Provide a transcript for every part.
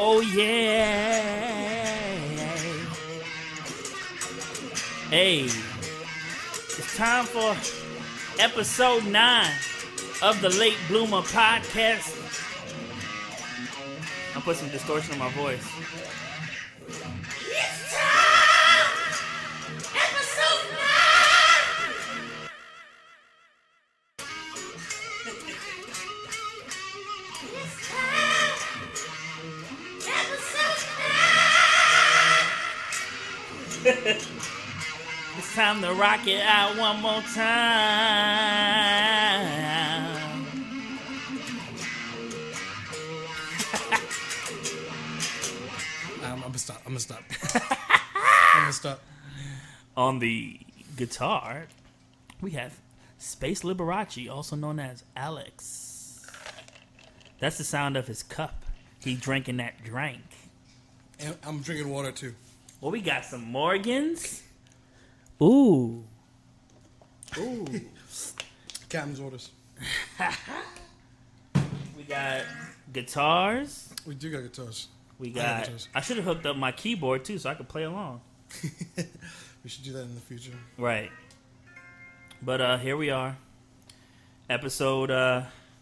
Oh, yeah. Hey, it's time for episode 9 of the Late Bloomer podcast. I'll put some distortion on my voice. It's time! Episode 9! It's time! Episode 9! It's time to rock it out one more time. I'm gonna stop. On the guitar, we have Space Liberace, also known as Alex. That's the sound of his cup. He drinking that drink. And I'm drinking water too. Well, we got some Morgans. Ooh. Captain's orders. We got guitars. We do got guitars. We got. I should have hooked up my keyboard too, so I could play along. We should do that in the future. Right. But here we are, episode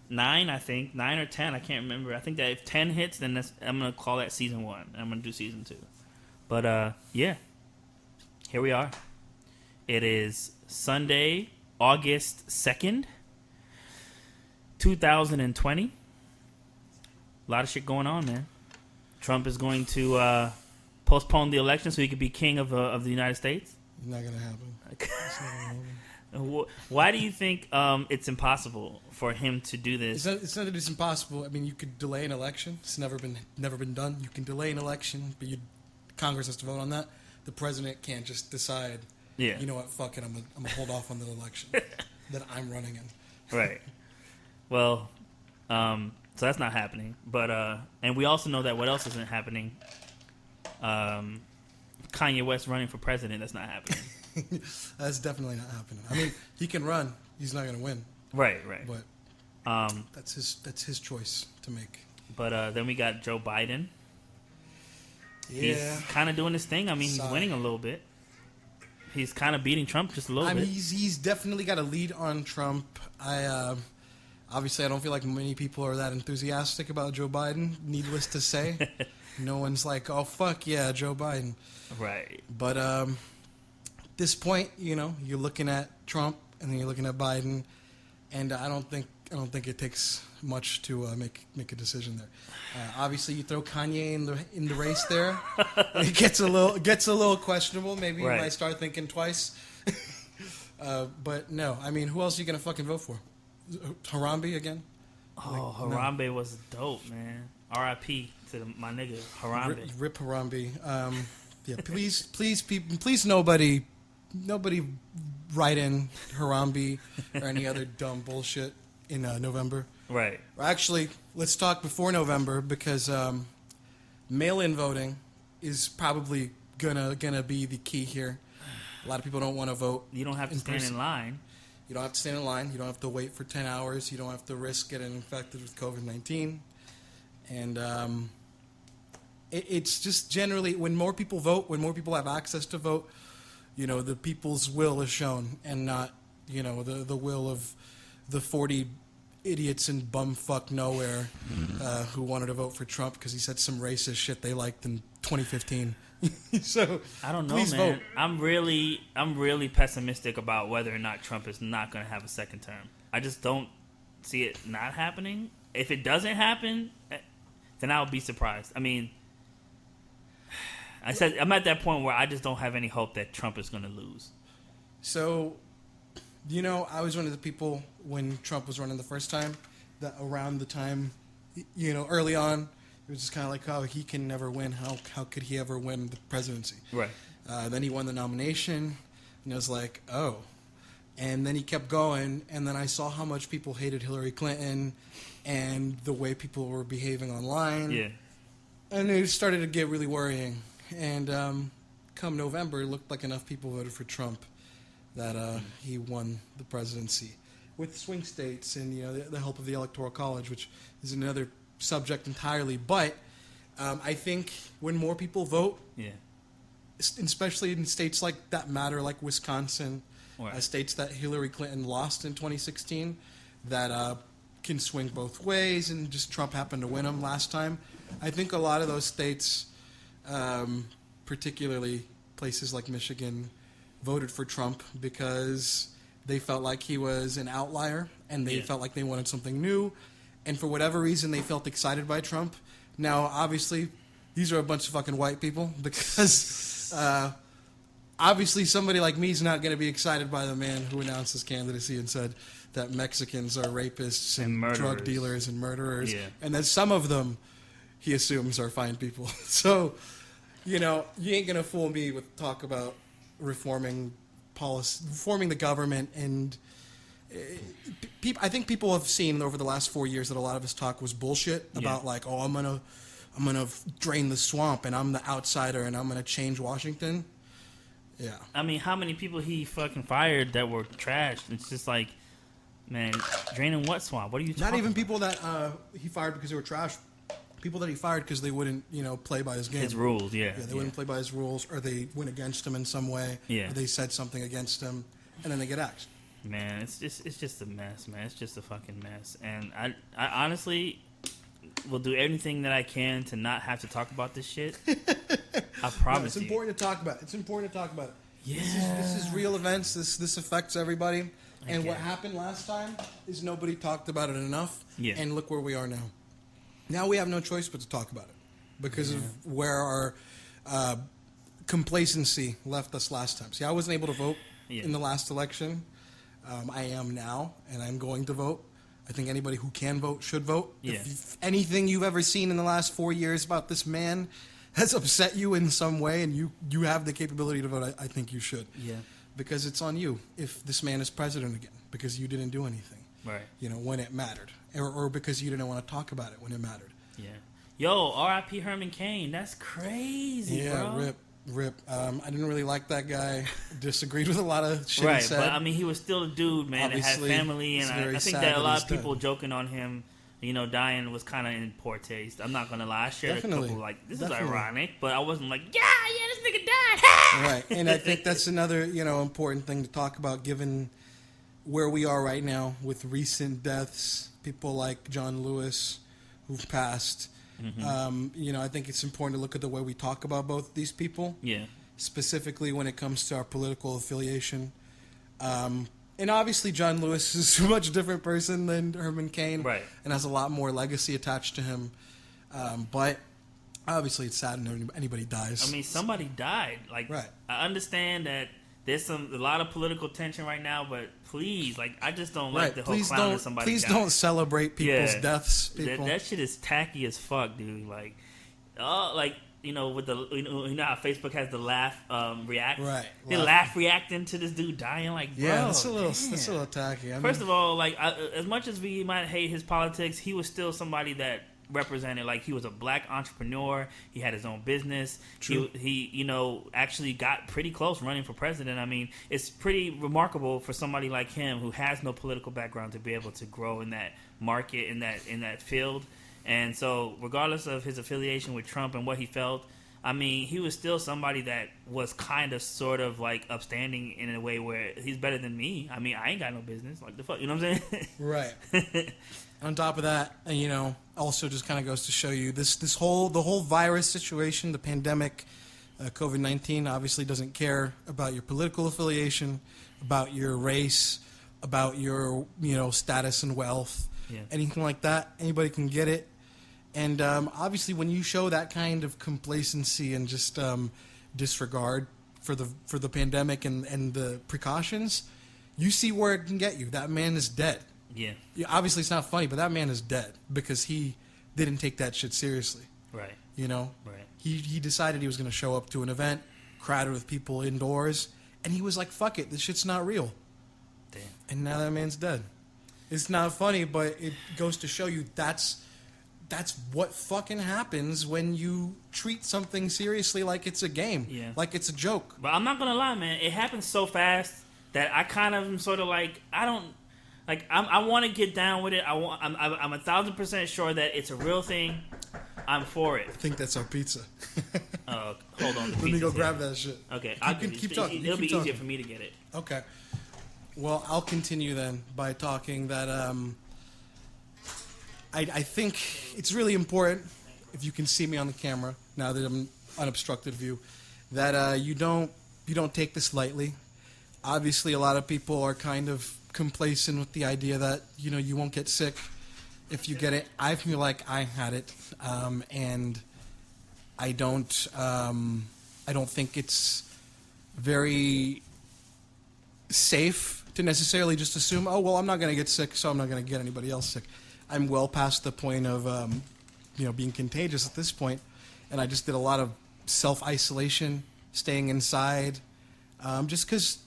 9, I think 9 or 10. I can't remember. I think that if 10 hits, then I'm gonna call that season 1. I'm gonna do season 2. But yeah, here we are. It is Sunday, August 2nd, 2020. A lot of shit going on, man. Trump is going to postpone the election so he could be king of the United States. It's not gonna happen. It's not gonna happen. Why do you think it's impossible for him to do this? It's not that it's impossible. I mean, you could delay an election. It's never been done. You can delay an election, but Congress has to vote on that. The president can't just decide. Yeah. You know what? Fuck it. I'm gonna hold off on the election that I'm running in. Right. Well, so that's not happening. But and we also know that what else isn't happening? Kanye West running for president. That's not happening. That's definitely not happening. I mean, he can run. He's not gonna win. Right. But that's his choice to make. But then we got Joe Biden. Yeah. He's kind of doing his thing. I mean, he's winning a little bit. He's kind of beating Trump just a little bit. I mean, he's definitely got a lead on Trump. Obviously, I don't feel like many people are that enthusiastic about Joe Biden, needless to say. No one's like, oh, fuck yeah, Joe Biden. Right. But at this point, you're looking at Trump and then you're looking at Biden, and I don't think it takes much to make a decision there. Obviously, you throw Kanye in the race there, it gets a little questionable. Maybe you might start thinking twice. But no, I mean, who else are you gonna fucking vote for? Harambe again? Oh, Harambe was dope, man. R.I.P. to my nigga Harambe. Rip Harambe. Yeah, please, nobody write in Harambe or any other dumb bullshit in November. Right. Actually, let's talk before November, because mail-in voting is probably gonna be the key here. A lot of people don't want to vote. You don't have to stand in line. You don't have to stand in line. You don't have to wait for 10 hours. You don't have to risk getting infected with COVID-19. And it's just generally, when more people vote, when more people have access to vote, the people's will is shown, and not, the will of the 40 idiots in bumfuck nowhere who wanted to vote for Trump because he said some racist shit they liked in 2015. So I don't know, please man. Vote. I'm really pessimistic about whether or not Trump is not going to have a second term. I just don't see it not happening. If it doesn't happen, then I'll be surprised. I mean, I'm at that point where I just don't have any hope that Trump is going to lose. So, I was one of the people when Trump was running the first time, that around the time, early on, it was just kind of like, oh, he can never win. How could he ever win the presidency? Right. Then he won the nomination, and I was like, oh. And then he kept going, and then I saw how much people hated Hillary Clinton and the way people were behaving online. Yeah. And it started to get really worrying. And come November, it looked like enough people voted for Trump that he won the presidency. With swing states and the help of the Electoral College, which is another subject entirely. But I think when more people vote, Yeah. especially in states like that matter, like Wisconsin, Right. states that Hillary Clinton lost in 2016, that can swing both ways, and just Trump happened to win them last time. I think a lot of those states, particularly places like Michigan, voted for Trump because they felt like he was an outlier, and they felt like they wanted something new, and for whatever reason they felt excited by Trump. Now, obviously, these are a bunch of fucking white people because obviously somebody like me is not going to be excited by the man who announced his candidacy and said that Mexicans are rapists and drug dealers and murderers, and that some of them he assumes are fine people. So, you ain't going to fool me with talk about reforming policy, reforming the government, and I think people have seen over the last 4 years that a lot of his talk was bullshit about like, oh, I'm gonna drain the swamp, and I'm the outsider, and I'm gonna change Washington. Yeah. I mean, how many people he fucking fired that were trashed? It's just like, man, draining what swamp? What are you talking about? Not even people that he fired because they were trash. People that he fired because they wouldn't, play by his game. His rules, they wouldn't play by his rules, or they went against him in some way. Yeah. Or they said something against him, and then they get axed. Man, it's just a mess, man. It's just a fucking mess. And I honestly will do everything that I can to not have to talk about this shit. I promise it's important to talk about it. It's important to talk about it. Yeah. This is real events. This affects everybody. And what happened last time is nobody talked about it enough. Yeah. And look where we are now. Now we have no choice but to talk about it because of where our complacency left us last time. See, I wasn't able to vote in the last election. I am now, and I'm going to vote. I think anybody who can vote should vote. Yeah. If anything you've ever seen in the last 4 years about this man has upset you in some way, and you have the capability to vote, I think you should. Yeah. Because it's on you if this man is president again, because you didn't do anything. Right. When it mattered. Or because you didn't want to talk about it when it mattered. Yeah. Yo, R.I.P. Herman Cain. That's crazy, bro. Rip. I didn't really like that guy. Disagreed with a lot of shit right, he said. But I mean, he was still a dude, man, Obviously, that had family, and I think that a lot of people dead. Joking on him, dying was kind of in poor taste. I'm not gonna lie. I shared a couple like, this is ironic, but I wasn't like, yeah, this nigga died. Right, and I think that's another important thing to talk about, given where we are right now with recent deaths, people like John Lewis who've passed. Mm-hmm. I think it's important to look at the way we talk about both these people. Yeah. Specifically when it comes to our political affiliation. And obviously John Lewis is a much different person than Herman Cain. Right. And has a lot more legacy attached to him. But obviously it's sad when anybody dies. I mean, somebody died. Like, right. I understand that there's a lot of political tension right now, but please, I just don't like the whole clown of somebody Please dying. don't celebrate people's deaths, people. That shit is tacky as fuck, dude. With the how Facebook has the laugh react. Right. They laugh reacting to this dude dying. Like, bro, that's a little tacky. First of all, as much as we might hate his politics, he was still somebody that represented, he was a black entrepreneur. He had his own business. True. He actually got pretty close running for president. I mean, it's pretty remarkable for somebody like him who has no political background to be able to grow in that market, in that field. And so regardless of his affiliation with Trump and what he felt, I mean, he was still somebody that was kind of sort of upstanding in a way where he's better than me. I mean, I ain't got no business. The fuck, you know what I'm saying? Right. On top of that, also just kind of goes to show you the whole virus situation, the pandemic, COVID-19 obviously doesn't care about your political affiliation, about your race, about your status and wealth, anything like that. Anybody can get it. And obviously, when you show that kind of complacency and just disregard for the pandemic and the precautions, you see where it can get you. That man is dead. Yeah. Obviously, it's not funny, but that man is dead because he didn't take that shit seriously. Right. Right. He decided he was going to show up to an event crowded with people indoors, and he was like, "Fuck it, this shit's not real." Damn. And now that man's dead. It's not funny, but it goes to show you that's what fucking happens when you treat something seriously like it's a game, like it's a joke. But I'm not gonna lie, man. It happens so fast that I kind of am sort of I want to get down with it. I'm 1,000% sure that it's a real thing, I'm for it. I think that's our pizza. Hold on. Let me go grab that shit. Okay, Keep talking. It'll be Keep easier talking. for me to get it. Okay. Well, I'll continue then by talking that I think it's really important, if you can see me on the camera now that I'm unobstructed view, that you don't take this lightly. Obviously, a lot of people are kind of complacent with the idea that you won't get sick if you get it. I feel like I had it, and I don't think it's very safe to necessarily just assume, oh well, I'm not going to get sick, so I'm not going to get anybody else sick. I'm well past the point of being contagious at this point, and I just did a lot of self-isolation, staying inside, just because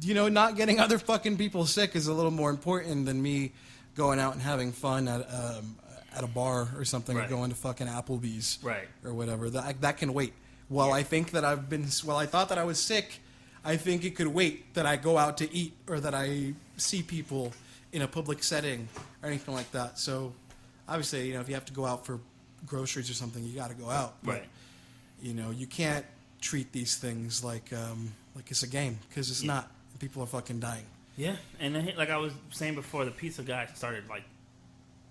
not getting other fucking people sick is a little more important than me going out and having fun at a bar or something, right. or going to fucking Applebee's, right. or whatever. That can wait. While I think that I thought that I was sick, I think it could wait that I go out to eat or that I see people in a public setting or anything like that. So, obviously, if you have to go out for groceries or something, you got to go out. But, right. You can't treat these things like it's a game, because it's not. People are fucking dying. Yeah, and then, like I was saying before, the pizza guy started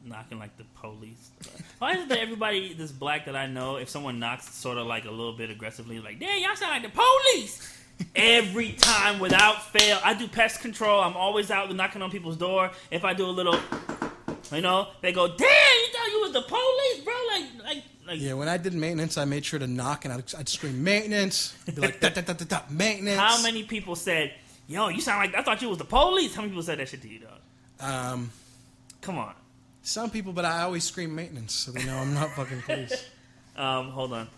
knocking like the police. Why is it that everybody that's black that I know, if someone knocks sort of like a little bit aggressively, like, damn, y'all sound like the police? Every time without fail. I do pest control. I'm always out knocking on people's door. If I do a little, they go, damn, you thought you was the police, bro? Like. Yeah, when I did maintenance, I made sure to knock, and I'd scream maintenance. I'd be like, da, maintenance. How many people said, yo, you sound like, I thought you was the police? How many people said that shit to you, dog? Come on. Some people, but I always scream maintenance, so they know I'm not fucking police. Hold on. I'm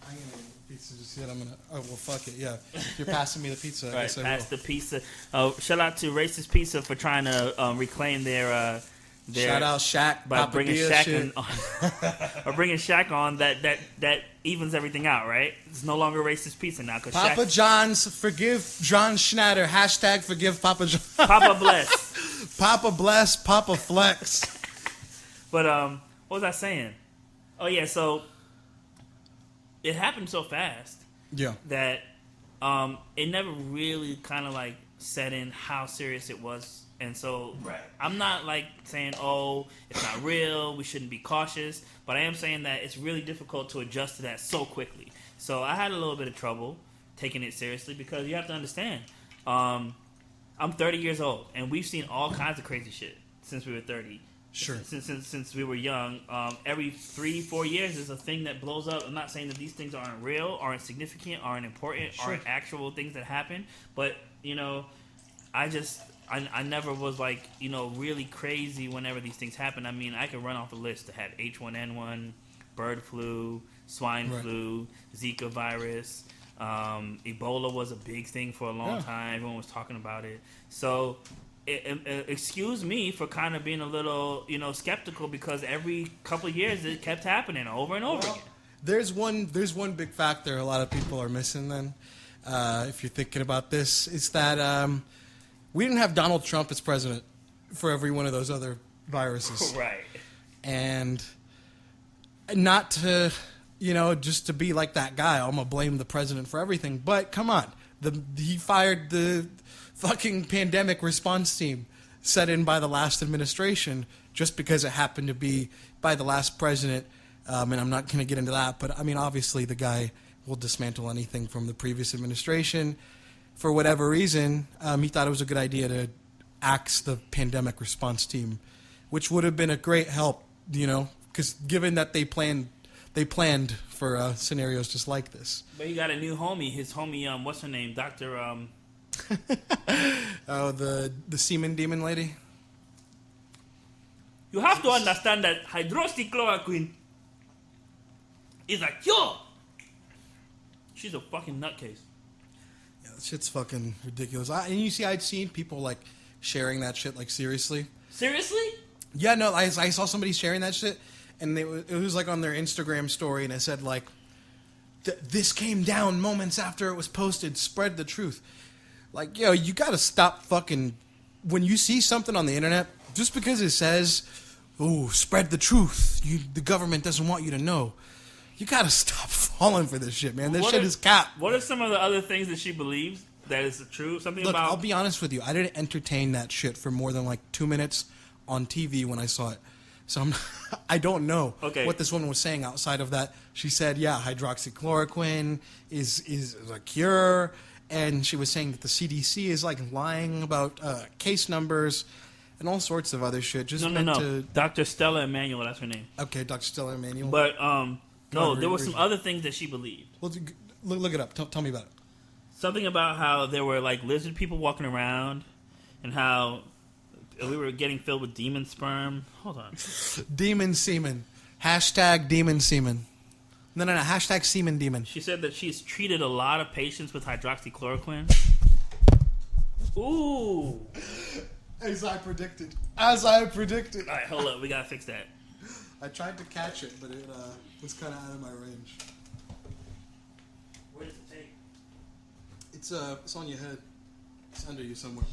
gonna eat pizza just yet. Oh, well, fuck it, yeah. If you're passing me the pizza, I guess I will. Pass the pizza. Shout out to Racist Pizza for trying to reclaim their shout out Shaq by Papa bringing Dia Shaq shit. on, or bringing Shaq on. That evens everything out, right? It's no longer Racist Pizza now because Papa John's forgive John Schnatter. # forgive Papa John. Papa bless. Papa bless. Papa flex. But what was I saying? Oh yeah, so it happened so fast. Yeah. That it never really kind of like set in how serious it was. And so I'm not like saying, oh, it's not real, we shouldn't be cautious. But I am saying that it's really difficult to adjust to that so quickly. So I had a little bit of trouble taking it seriously because you have to understand, I'm 30 years old, and we've seen all kinds of crazy shit since we were 30. Sure. Since we were young, every 3-4 years is a thing that blows up. I'm not saying that these things aren't real, aren't significant, aren't important, aren't actual things that happen. But I never was like really crazy whenever these things happen. I mean, I could run off a list that had H1N1, bird flu, swine flu, Zika virus, Ebola was a big thing for a long time. Everyone was talking about it. So. Excuse me for kind of being a little, skeptical because every couple of years it kept happening over and over again. There's one big factor a lot of people are missing then, if you're thinking about this, is that we didn't have Donald Trump as president for every one of those other viruses. Right. And not to, just to be like that guy, I'm going to blame the president for everything, but come on. He fired the fucking pandemic response team set in by the last administration just because it happened to be by the last president. And I'm not going to get into that, but I mean, obviously the guy will dismantle anything from the previous administration. For whatever reason, he thought it was a good idea to axe the pandemic response team, which would have been a great help, because given that they planned for scenarios just like this. But he got a new homie. His homie, what's her name? Dr. Oh, the semen demon lady? You have to understand that hydroxychloroquine is a cure. She's a fucking nutcase. Yeah, that shit's fucking ridiculous. And you see, I'd seen people, like, sharing that shit, like, seriously. Seriously? Yeah, no, I saw somebody sharing that shit, and it was, like, on their Instagram story, and it said, like, this came down moments after it was posted, spread the truth. Like, yo, you gotta stop fucking... When you see something on the internet, just because it says "Oh, spread the truth. The government doesn't want you to know." You gotta stop falling for this shit, man. This shit is cap. What are some of the other things that she believes that is true? Something Look, about... I'll be honest with you. I didn't entertain that shit for more than like 2 minutes on TV when I saw it. So I don't know what this woman was saying outside of that. She said, yeah, hydroxychloroquine is a cure. And she was saying that the CDC is like lying about case numbers and all sorts of other shit. Just No. Dr. Stella Emanuel, that's her name. Okay, Dr. Stella Emanuel. But, no, there were some other things that she believed. Well, look it up. Tell me about it. Something about how there were like lizard people walking around, and how we were getting filled with demon sperm. Hold on. Demon semen. Hashtag demon semen. No. Hashtag semen demon. She said that she's treated a lot of patients with hydroxychloroquine. Ooh. As I predicted. All Alright, hold up. We gotta fix that. I tried to catch it, but it was kind of out of my range. Where does it take? It's on your head. It's under you somewhere.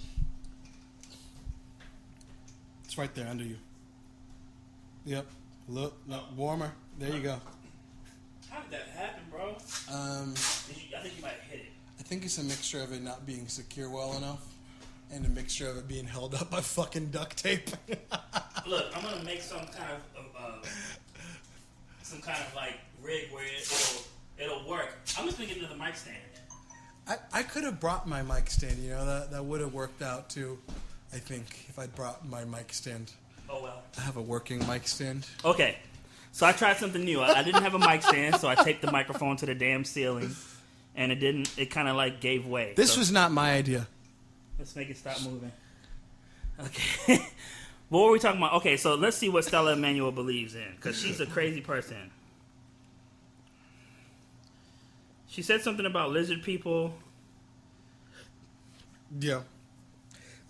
It's right there under you. Yep. Look, no, warmer. There you go. How did that happen, bro? I think you might have hit it. I think it's a mixture of it not being secure well enough, and a mixture of it being held up by fucking duct tape. Look, I'm gonna make some kind of like rig where it'll work. I'm just gonna get into the mic stand. I could have brought my mic stand. You know that would have worked out too. I think if I'd brought my mic stand. Oh well. I have a working mic stand. Okay, so I tried something new. I didn't have a mic stand, so I taped the microphone to the damn ceiling, and it didn't. It kind of like gave way. This was not my idea. Let's make it stop moving. Okay. What were we talking about? Okay, so let's see what Stella Emanuel believes in, because she's a crazy person. She said something about lizard people. Yeah.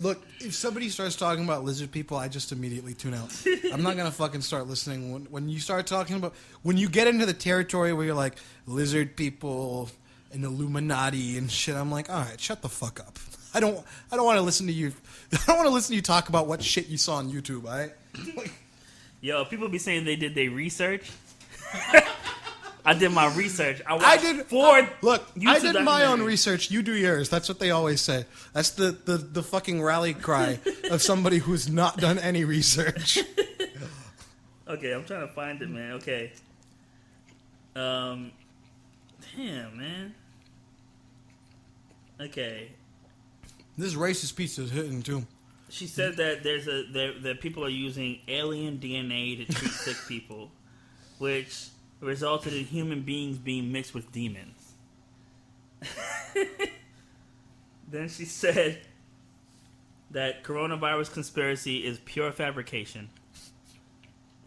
Look, if somebody starts talking about lizard people, I just immediately tune out. I'm not going to fucking start listening. When you start talking about... When you get into the territory where you're like, lizard people and Illuminati and shit, I'm like, all right, shut the fuck up. I don't want to listen to you. I don't want to listen to you talk about what shit you saw on YouTube, all right? Yo, people be saying they did their research. I did my research. I did my own research. You do yours. That's what they always say. That's the fucking rally cry of somebody who's not done any research. Okay, I'm trying to find it, man. Okay. Damn, man. Okay. This racist pizza is hitting too. She said that that people are using alien DNA to treat sick people, which resulted in human beings being mixed with demons. Then she said that coronavirus conspiracy is pure fabrication,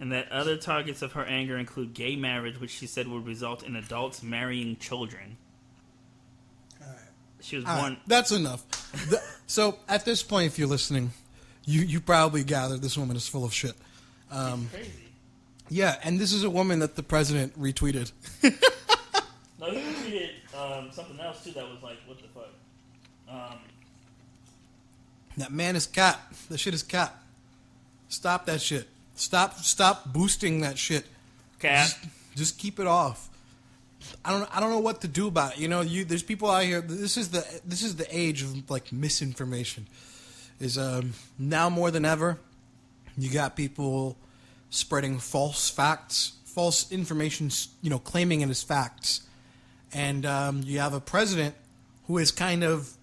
and that other targets of her anger include gay marriage, which she said would result in adults marrying children. She was born. That's enough. So at this point, if you're listening, you probably gathered this woman is full of shit. Crazy. Yeah, and this is a woman that the president retweeted. No, he retweeted something else too that was like, what the fuck? That man is cat. That shit is cat. Stop that shit. Stop boosting that shit. Cat. Just keep it off. I don't know what to do about it. You know, there's people out here. This is the age of like misinformation. Is now more than ever, you got people spreading false facts, false information. You know, claiming it as facts, and you have a president who has kind of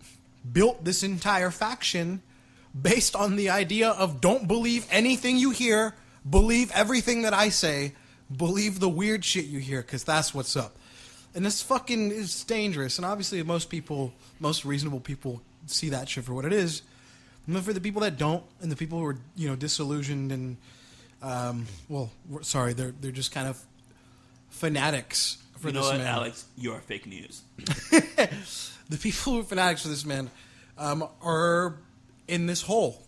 built this entire faction based on the idea of don't believe anything you hear, believe everything that I say, believe the weird shit you hear, because that's what's up. And this fucking is dangerous. And obviously most reasonable people see that shit for what it is. And for the people that don't, and the people who are, you know, disillusioned and, they're just kind of fanatics for this man. You know what, Alex? You're fake news. The people who are fanatics for this man are in this hole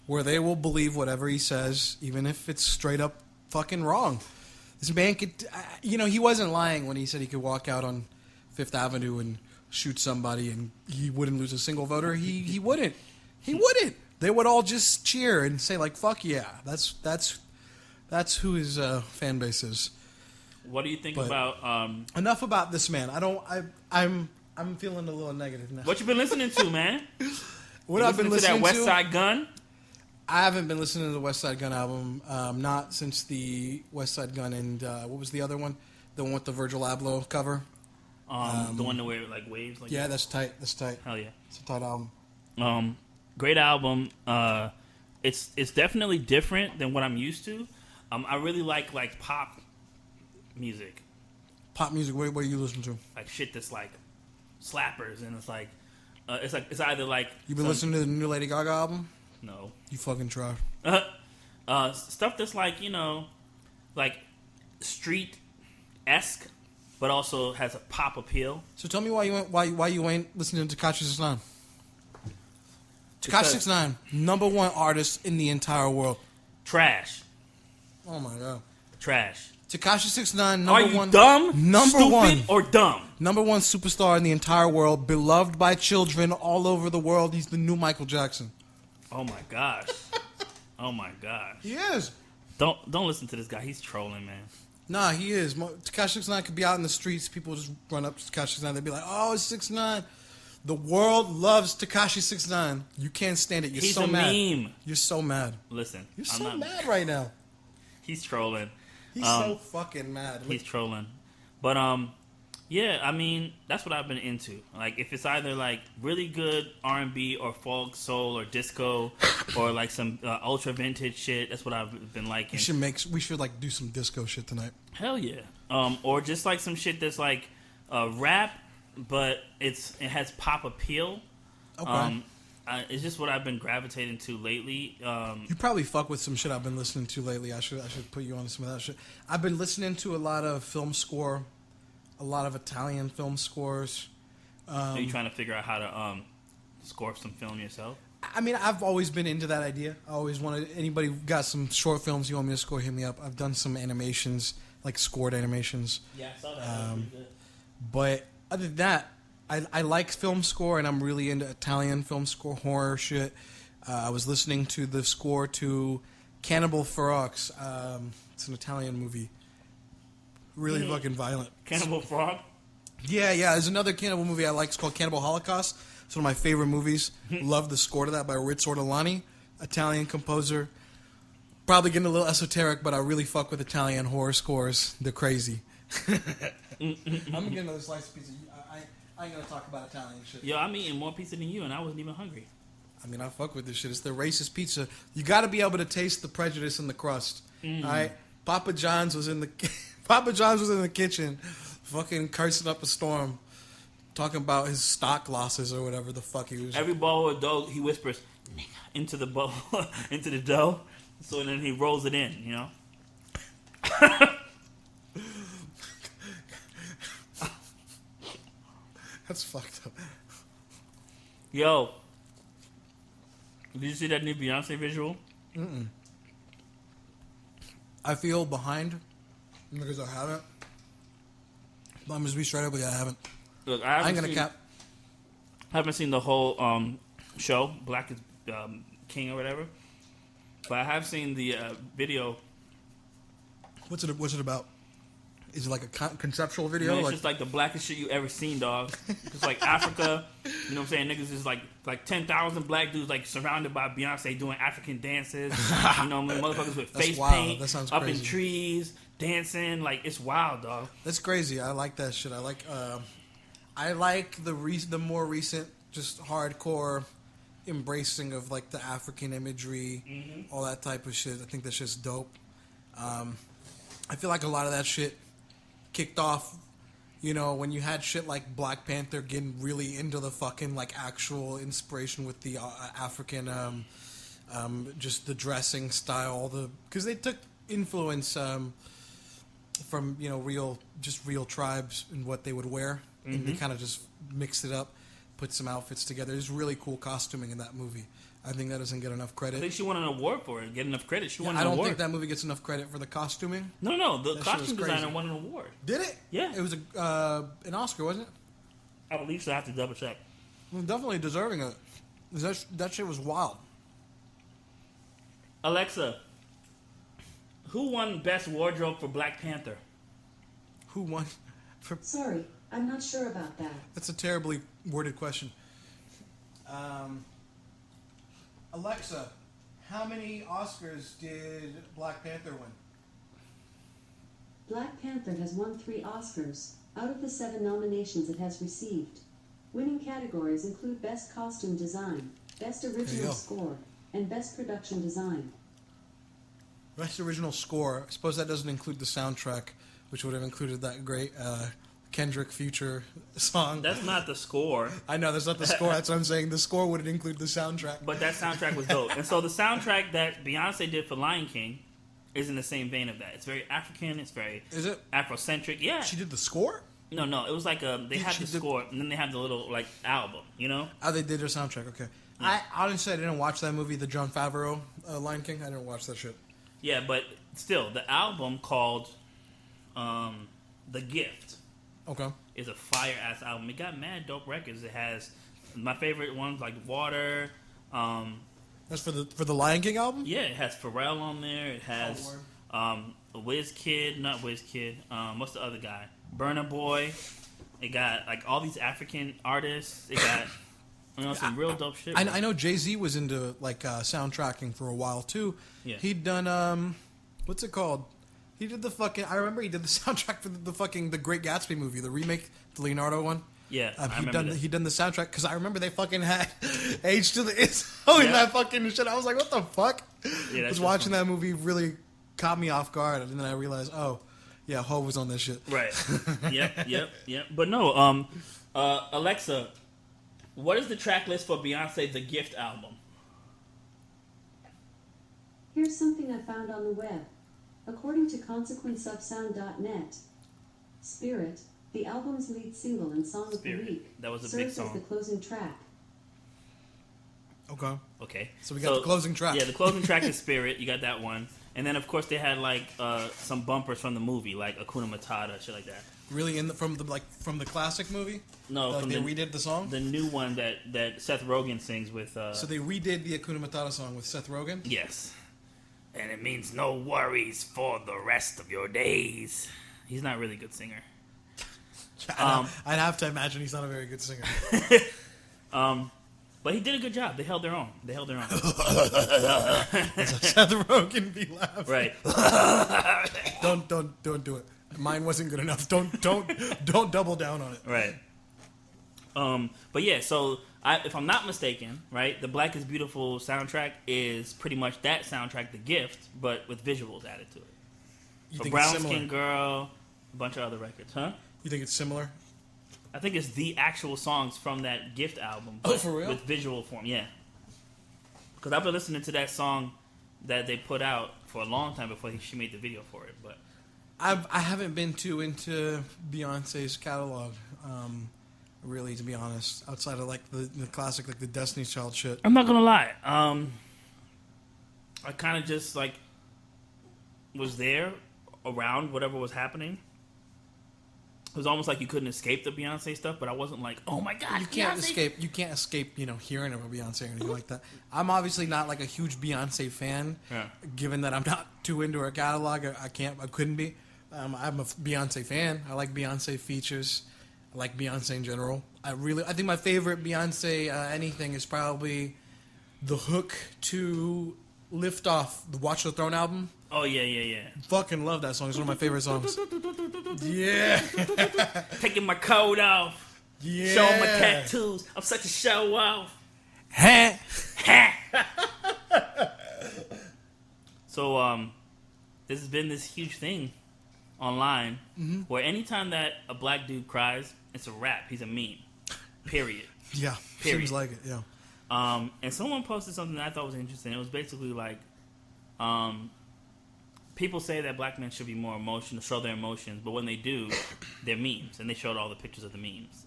where they will believe whatever he says, even if it's straight up fucking wrong. This man could, he wasn't lying when he said he could walk out on Fifth Avenue and shoot somebody and he wouldn't lose a single voter. He wouldn't. He wouldn't. They would all just cheer and say like, "Fuck yeah, that's That's who his fan base is. What do you think But- about Enough about this man. I'm feeling a little negative now. what you been listening to, man? What You I've been listening to that to? West Side Gun. I haven't been listening to the West Side Gun album. Not since the West Side Gun and what was the other one? The one with the Virgil Abloh cover. The one that wear like waves. Like Yeah, that. that's tight. That's tight. Hell yeah. It's a tight album. Great album. It's definitely different than what I'm used to. I really like pop music, Pop music. What do you listen to? like shit that's like slappers, and it's either like You been listening to the new Lady Gaga album? no You fucking try. stuff that's like like street esque, but also has a pop appeal. So tell me why you ain't listening to Tekashi 69. Tekashi Because- 69, number one artist in the entire world. Trash, Oh my god. trash. Tekashi 69, Are number you one. dumb? Number Stupid, one. or dumb? Number one superstar in the entire world, beloved by children all over the world. He's the new Michael Jackson. Oh my gosh. Oh my gosh. He is. Don't listen to this guy. He's trolling, man. Nah, he is. Tekashi 69 could be out in the streets. People just run up to Tekashi 69. They'd be like, oh, it's 69. The world loves Tekashi 69. You can't stand it. You're He's so a mad. meme. You're so mad. Listen, You're I'm so not mad right now. He's trolling. He's so fucking mad. He's trolling. But yeah, I mean, that's what I've been into. Like, if it's either like really good R&B or folk, soul, or disco, or like some ultra vintage shit, that's what I've been liking. We should like do some disco shit tonight. Hell yeah. Or just like some shit that's like rap, but it has pop appeal. Okay. It's just what I've been gravitating to lately. You probably fuck with some shit I've been listening to lately. I should put you on to some of that shit. I've been listening to a lot of film score, a lot of Italian film scores. Are you trying to figure out how to score some film yourself? I mean, I've always been into that idea. I always wanted anybody who got some short films you want me to score, hit me up. I've done some animations, like scored animations. Yeah, I saw that. That was pretty good. But other than that, I like film score, and I'm really into Italian film score, horror shit. I was listening to the score to Cannibal Ferox. It's an Italian movie. Really fucking violent. Cannibal Frog? Yeah. There's another cannibal movie I like. It's called Cannibal Holocaust. It's one of my favorite movies. Love the score to that by Ritz Ortolani, Italian composer. Probably getting a little esoteric, but I really fuck with Italian horror scores. They're crazy. I'm gonna get another slice of pizza. I ain't gonna talk about Italian shit. Yo, I'm eating more pizza than you, and I wasn't even hungry. I mean, I fuck with this shit. It's the racist pizza. You got to be able to taste the prejudice in the crust. All right, Papa John's was in the kitchen, fucking cursing up a storm, talking about his stock losses or whatever the fuck he was. Every bowl of dough, he whispers, "Nigga," into the bowl, into the dough. So then he rolls it in, you know. That's fucked up. Yo, did you see that new Beyonce visual? I feel behind because I haven't. But I'm just be straight up with you. I haven't. Look, I ain't gonna cap. I haven't seen the whole show, Black is King or whatever. But I have seen the video. What's it about? Is it like a conceptual Man, video? it's just like the blackest shit you ever seen, dog. It's like Africa. You know what I'm saying? Niggas is like 10,000 black dudes like surrounded by Beyonce doing African dances. You know, motherfuckers with That's face wild. paint That sounds up in crazy. trees, dancing. Like, it's wild, dog. That's crazy. I like that shit. I like the more recent, just hardcore embracing of like the African imagery, all that type of shit. I think that shit's dope. I feel like a lot of that shit kicked off, you know, when you had shit like Black Panther getting really into the fucking like actual inspiration with the African, just the dressing style, because they took influence from, you know, real tribes and what they would wear, and they kind of just mixed it up, put some outfits together. There's really cool costuming in that movie. I think that doesn't get enough I credit. think she won an award for it. Get enough credit. She won an I don't award. think that movie gets enough credit for the costuming. No. The That shit costume was crazy. designer won an award. Did it? Yeah. It was an Oscar, wasn't it? I believe so. I have to double check. Well, definitely deserving it. That shit was wild. Alexa, Who won Best Wardrobe for Black Panther? Who won? For Sorry, I'm not sure about that. That's a terribly worded question. Alexa, how many Oscars did Black Panther win? Black Panther has won 3 Oscars, out of the 7 nominations it has received. Winning categories include Best Costume Design, Best Original Score, and Best Production Design. Best Original Score. I suppose that doesn't include the soundtrack, which would have included that great Kendrick Future song. That's not the score. I know, that's not the score. That's what I'm saying. The score wouldn't include the soundtrack. But that soundtrack was dope. And so the soundtrack that Beyonce did for Lion King is in the same vein of that. It's very African. It's very Is it? Afrocentric. Yeah. She did the score? No. It was like they had the score, and then they had the little like album. You know? Oh, they did their soundtrack. Okay. Yeah. I honestly didn't watch that movie, the Jon Favreau Lion King. I didn't watch that shit. Yeah, but still, the album called "The Gift" Okay. is a fire ass album. It got mad dope records. It has my favorite ones like "Water." That's for the Lion King album? Yeah, it has Pharrell on there. It has Wizkid, not Wizkid. What's the other guy? Burna Boy. It got like all these African artists. It got some real dope shit. I know Jay-Z was into like soundtracking for a while too. Yeah. He'd done what's it called? He did the fucking. I remember he did the soundtrack for the Great Gatsby movie, the remake, the Leonardo one. Yeah, I remember he'd done the soundtrack because I remember they fucking had H to the ISO in that fucking shit. I was like, what the fuck? Yeah, I was watching that movie, really caught me off guard, and then I realized, oh, yeah, Ho was on this shit. Right. Yep. But no, Alexa, what is the track list for Beyonce The Gift album? Here's something I found on the web. According to consequenceofsound.net, Spirit, the album's lead single and song of the week, that was a big serves song. as the closing track. Okay. So we got the closing track. Yeah, the closing track is Spirit. You got that one. And then, of course, they had like some bumpers from the movie, like Hakuna Matata, shit like that. Really, from the classic movie? No, like from they redid the song. The new one that Seth Rogen sings with. So they redid the Hakuna Matata song with Seth Rogen. Yes, and it means no worries for the rest of your days. He's not a really good singer. I'd have to imagine he's not a very good singer. But he did a good job. They held their own. Seth Rogen be laughing. Right. Don't do it. Mine wasn't good enough. Don't double down on it. Right. But yeah, so if I'm not mistaken, right, the Black is Beautiful soundtrack is pretty much that soundtrack, The Gift, but with visuals added to it. You A think Brown it's similar? Skin Girl, a bunch of other records, huh? You think it's similar? I think it's the actual songs from that Gift album. Oh, for real? With visual form, yeah. Because I've been listening to that song that they put out for a long time before she made the video for it. But I haven't been too into Beyonce's catalog, really, to be honest. Outside of like the classic, like the Destiny's Child shit. I'm not gonna lie, I kind of just like was there around whatever was happening. It was almost like you couldn't escape the Beyonce stuff, but I wasn't like, oh my god, You can't Beyonce. escape. You can't escape. Hearing of a Beyonce or anything like that. I'm obviously not like a huge Beyonce fan. Yeah. Given that I'm not too into her catalog, I couldn't be. I'm a Beyonce fan. I like Beyonce features. I like Beyonce in general. I think my favorite Beyonce anything is probably the hook to "Lift Off," the Watch the Throne album. Oh yeah. Fucking love that song. It's one of my favorite songs. Yeah. Taking my coat off, Yeah. showing my tattoos. I'm such a show off. Ha. So this has been this huge thing online where anytime that a black dude cries, it's a rap. He's a meme. Period. Yeah. Period. Seems like it. Yeah. And someone posted something that I thought was interesting. It was basically like, people say that black men should be more emotional, show their emotions, but when they do, they're memes, and they showed all the pictures of the memes.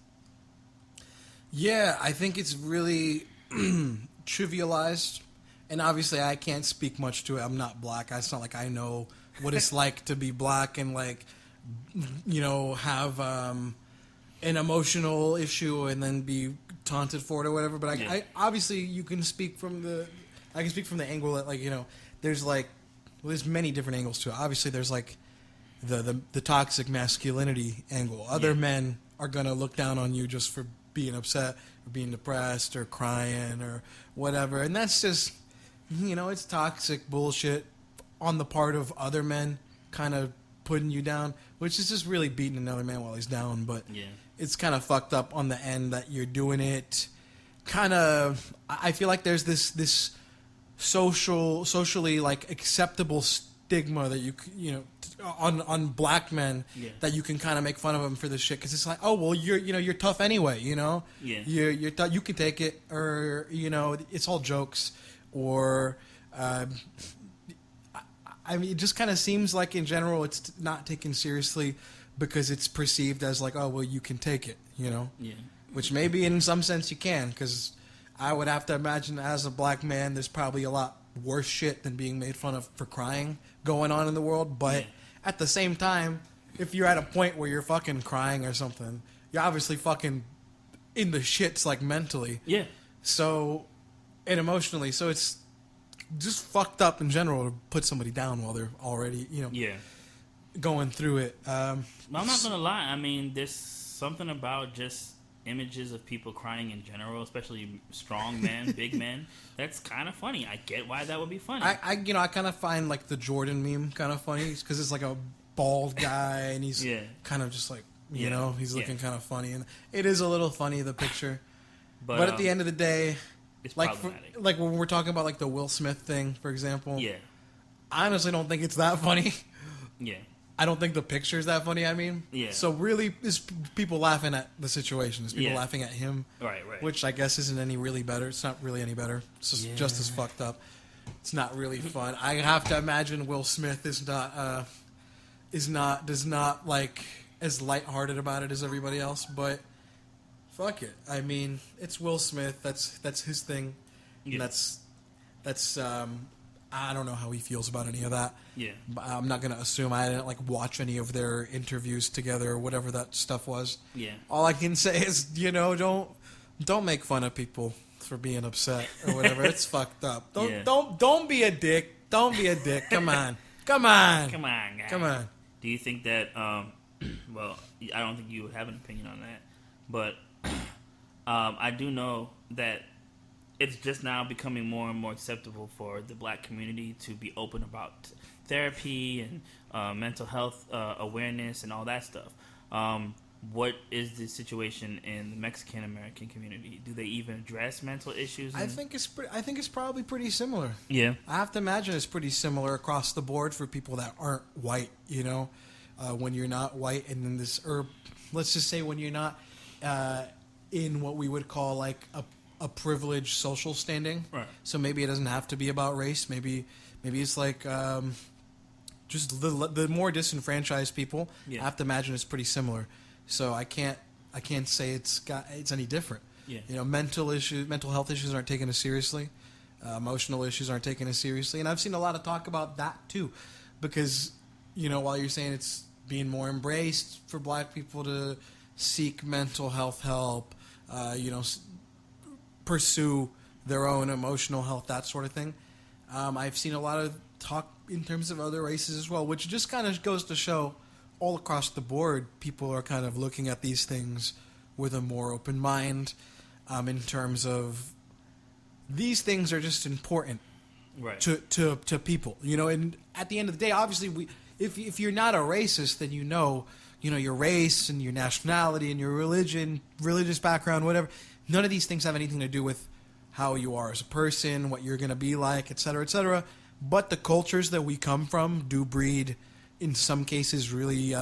Yeah, I think it's really trivialized, and obviously I can't speak much to it. I'm not black. It's not like I know what it's like to be black and like, have an emotional issue and then be taunted for it or whatever. But I obviously you can speak from the, I can speak from the angle that there's like well, there's many different angles to it. Obviously, there's like the toxic masculinity angle. Other men are gonna look down on you just for being upset or being depressed or crying or whatever, and that's just, it's toxic bullshit on the part of other men, kind of putting you down, which is just really beating another man while he's down. But it's kind of fucked up on the end that you're doing it. Kind of, I feel like there's this socially like acceptable stigma that on black men that you can kind of make fun of them for this shit, because it's like, oh well, you're tough anyway, you can take it, or it's all jokes, or I mean, it just kind of seems like in general it's not taken seriously because it's perceived as like, oh well, you can take it, which maybe in some sense you can, because I would have to imagine as a black man there's probably a lot worse shit than being made fun of for crying going on in the world. But at the same time, if you're at a point where you're fucking crying or something, you're obviously fucking in the shits, like mentally. Yeah. So, and emotionally. So it's just fucked up in general to put somebody down while they're already, going through it. I'm not gonna lie. I mean, there's something about just images of people crying in general, especially strong men, big men. That's kind of funny. I get why that would be funny. I kind of find like the Jordan meme kind of funny because it's like a bald guy and he's kind of just like, he's looking kind of funny, and it is a little funny, the picture. But at the end of the day, it's like problematic. like when we're talking about like the Will Smith thing, for example. Yeah. I honestly don't think it's that funny. Yeah. I don't think the picture's that funny, So really, it's people laughing at the situation. It's people laughing at him. Right. Which I guess isn't any really better. It's not really any better. It's just as fucked up. It's not really fun. I have to imagine Will Smith does not like as lighthearted about it as everybody else, but fuck it. I mean, it's Will Smith. That's his thing. Yeah. And that's I don't know how he feels about any of that. Yeah. I'm not going to assume. I didn't watch any of their interviews together or whatever that stuff was. Yeah. All I can say is, don't make fun of people for being upset or whatever. It's fucked up. Don't be a dick. Don't be a dick. Come on. Guys. Come on. Do you think that well, I don't think you would have an opinion on that, but I do know that it's just now becoming more and more acceptable for the black community to be open about therapy and mental health awareness and all that stuff. What is the situation in the Mexican American community? Do they even address mental issues? I think it's probably pretty similar. Yeah, I have to imagine it's pretty similar across the board for people that aren't white. When you're not white, and then let's just say when you're not in what we would call like a privileged social standing. Right. So maybe it doesn't have to be about race. Maybe it's like just the more disenfranchised people. Yeah. I have to imagine it's pretty similar. So I can't say it's any different. Yeah. Mental health issues aren't taken as seriously. Emotional issues aren't taken as seriously, and I've seen a lot of talk about that too, because while you're saying it's being more embraced for black people to seek mental health help, pursue their own emotional health, that sort of thing. I've seen a lot of talk in terms of other races as well, which just kind of goes to show all across the board, people are kind of looking at these things with a more open mind, in terms of these things are just important to people, and at the end of the day, obviously, if you're not a racist, then your race and your nationality and your religion, religious background, whatever. None of these things have anything to do with how you are as a person, what you're going to be like, et cetera, et cetera. But the cultures that we come from do breed, in some cases, really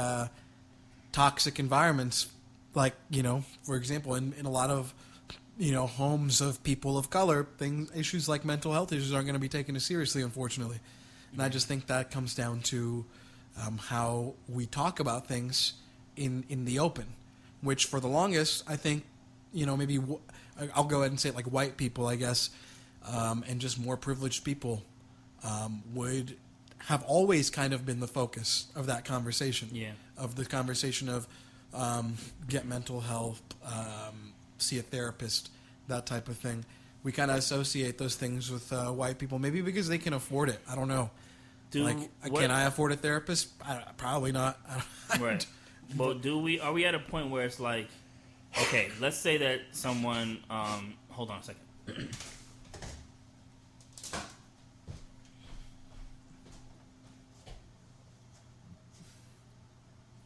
toxic environments. Like, for example, in a lot of, homes of people of color, issues like mental health issues aren't going to be taken as seriously, unfortunately. And I just think that comes down to how we talk about things in the open, which for the longest, I think, maybe I'll go ahead and say it, like white people, I guess, and just more privileged people would have always kind of been the focus of that conversation. Yeah. Of the conversation of get mental health, see a therapist, that type of thing. We kind of associate those things with white people, maybe because they can afford it. I don't know. Can I afford a therapist? Probably not. Right. But are we at a point where it's like, okay, let's say that someone, hold on a second.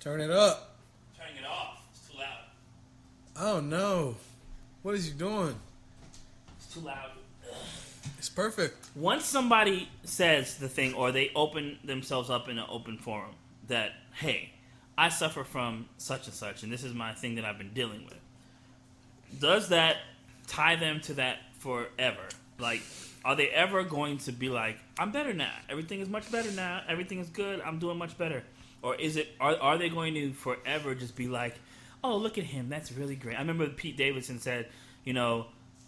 Turn it up. Turning it off. It's too loud. Oh no. What is you doing? It's too loud. It's perfect. Once somebody says the thing, or they open themselves up in an open forum, that, hey, I suffer from such and such, and this is my thing that I've been dealing with, does that tie them to that forever? Like, are they ever going to be like, I'm better now, everything is much better now, everything is good, I'm doing much better? Or are they going to forever just be like, oh, look at him, that's really great? I remember Pete Davidson said,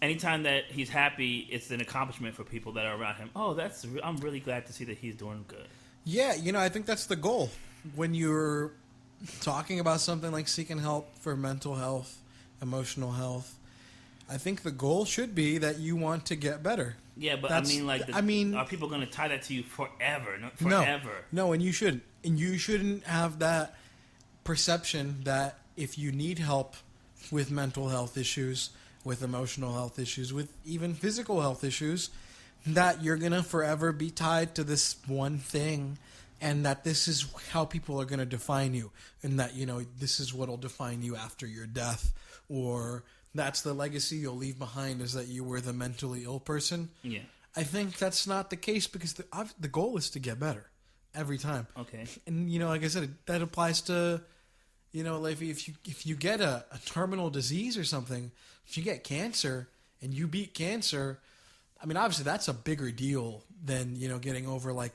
anytime that he's happy, it's an accomplishment for people that are around him. Oh, I'm really glad to see that he's doing good. Yeah, I think that's the goal. When you're talking about something like seeking help for mental health, emotional health, I think the goal should be that you want to get better. Yeah, but are people going to tie that to you forever? No, and you shouldn't. And you shouldn't have that perception that if you need help with mental health issues, with emotional health issues, with even physical health issues, that you're going to forever be tied to this one thing, and that this is how people are going to define you, and that, this is what will define you after your death, or that's the legacy you'll leave behind, is that you were the mentally ill person. Yeah. I think that's not the case, because the goal is to get better every time. Okay. And, like I said, that applies to, like if you get a terminal disease or something, if you get cancer and you beat cancer, I mean, obviously that's a bigger deal than, getting over like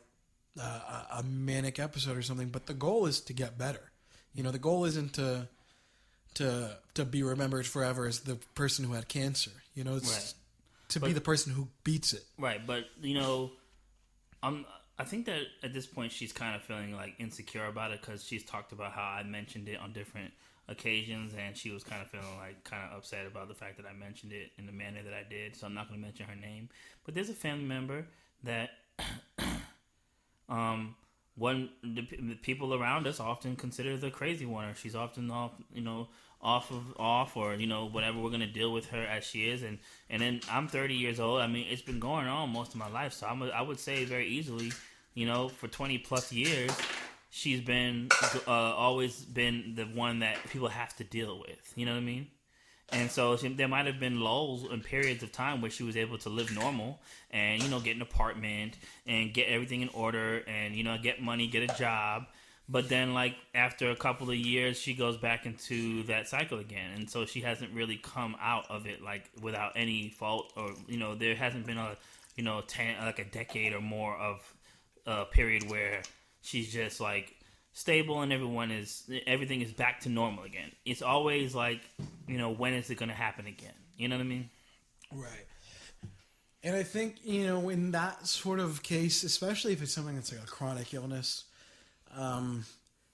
a manic episode or something. But the goal is to get better. The goal isn't to be remembered forever as the person who had cancer. It's right. Be the person who beats it. Right, but I think that at this point she's kind of feeling like insecure about it, because she's talked about how I mentioned it on different occasions, and she was kind of feeling like kind of upset about the fact that I mentioned it in the manner that I did. So I'm not going to mention her name, but there's a family member that the people around us often consider the crazy one, or she's often off, or whatever. We're gonna deal with her as she is, and then I'm 30 years old. I mean, it's been going on most of my life, so I would say very easily, for 20 plus years, she's been always been the one that people have to deal with. You know what I mean? And so there might have been lulls and periods of time where she was able to live normal and, get an apartment and get everything in order and, get money, get a job. But then, like, after a couple of years, she goes back into that cycle again. And so she hasn't really come out of it, like, without any fault, or, there hasn't been a decade or more of a period where she's just, like, stable and everything is back to normal again. It's always like, when is it going to happen again? You know what I mean? Right. And I think, in that sort of case, especially if it's something that's like a chronic illness,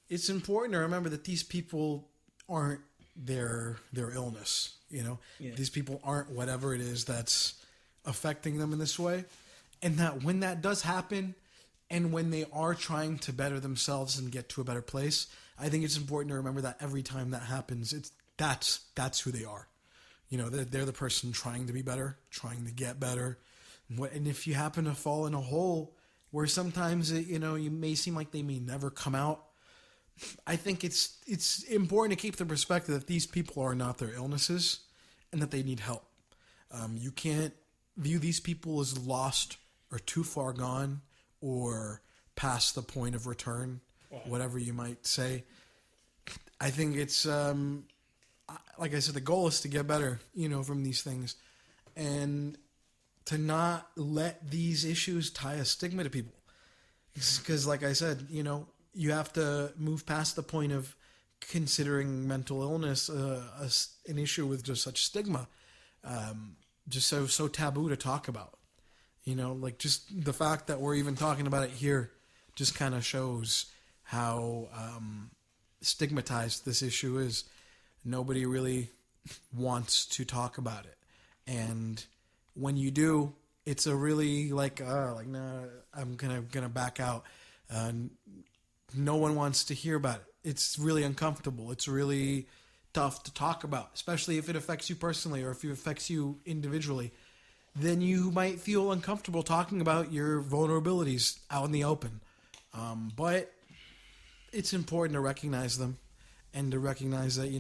it's important to remember that these people aren't their illness. Yeah. These people aren't whatever it is that's affecting them in this way. And that when that does happen, and when they are trying to better themselves and get to a better place, I think it's important to remember that every time that happens, that's who they are. They're the person trying to be better, trying to get better. And if you happen to fall in a hole where sometimes you may seem like they may never come out, I think it's important to keep the perspective that these people are not their illnesses and that they need help. You can't view these people as lost or too far gone, or past the point of return, whatever you might say. I think it's, like I said, the goal is to get better, from these things, and to not let these issues tie a stigma to people. Because, like I said, you have to move past the point of considering mental illness an issue with just such stigma, just so taboo to talk about. Like just the fact that we're even talking about it here just kind of shows how stigmatized this issue is. Nobody really wants to talk about it. And when you do, it's a really nah, I'm gonna back out. No one wants to hear about it. It's really uncomfortable. It's really tough to talk about, especially if it affects you personally or if it affects you individually. Then you might feel uncomfortable talking about your vulnerabilities out in the open. But it's important to recognize them and to recognize that,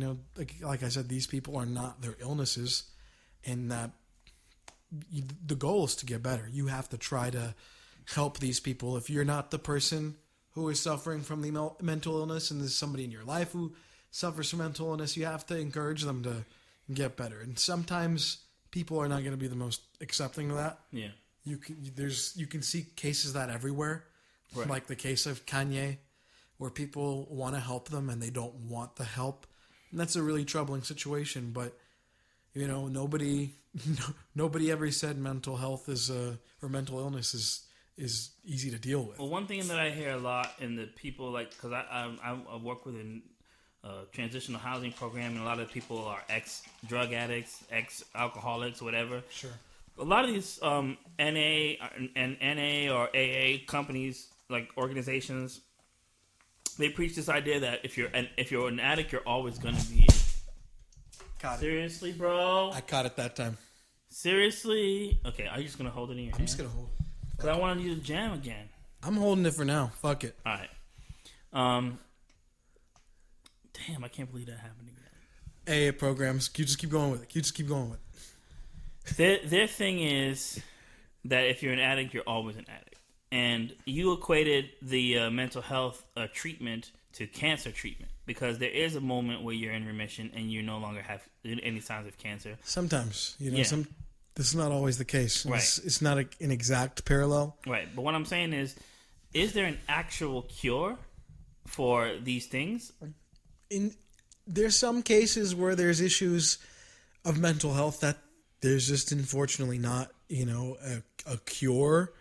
like I said, these people are not their illnesses, and that the goal is to get better. You have to try to help these people. If you're not the person who is suffering from the mental illness and there's somebody in your life who suffers from mental illness, you have to encourage them to get better. And sometimes people are not going to be the most accepting of that. Yeah. You can see cases of that everywhere. Right. Like the case of Kanye, where people want to help them and they don't want the help. And that's a really troubling situation, but nobody ever said mental health or mental illness is easy to deal with. Well, one thing that I hear a lot in the people, because I work with a transitional housing program, and a lot of people are ex-drug addicts, ex-alcoholics, whatever. Sure. A lot of these NA or AA companies, like organizations, they preach this idea that if you're an addict, you're always going to be it. Caught it. Seriously, bro? I caught it that time. Seriously? Okay, are you just going to hold it in your hand? I'm just going to hold it. Because I wanted you to jam again. I'm holding it for now. Fuck it. All right. Damn, I can't believe that happened again. AA programs. You just keep going with it. Their thing is that if you're an addict, you're always an addict. And you equated the mental health treatment to cancer treatment, because there is a moment where you're in remission and you no longer have any signs of cancer. Sometimes, this is not always the case. Right. It's not an exact parallel. Right. But what I'm saying is there an actual cure for these things? There's some cases where there's issues of mental health that there's just unfortunately not, a cure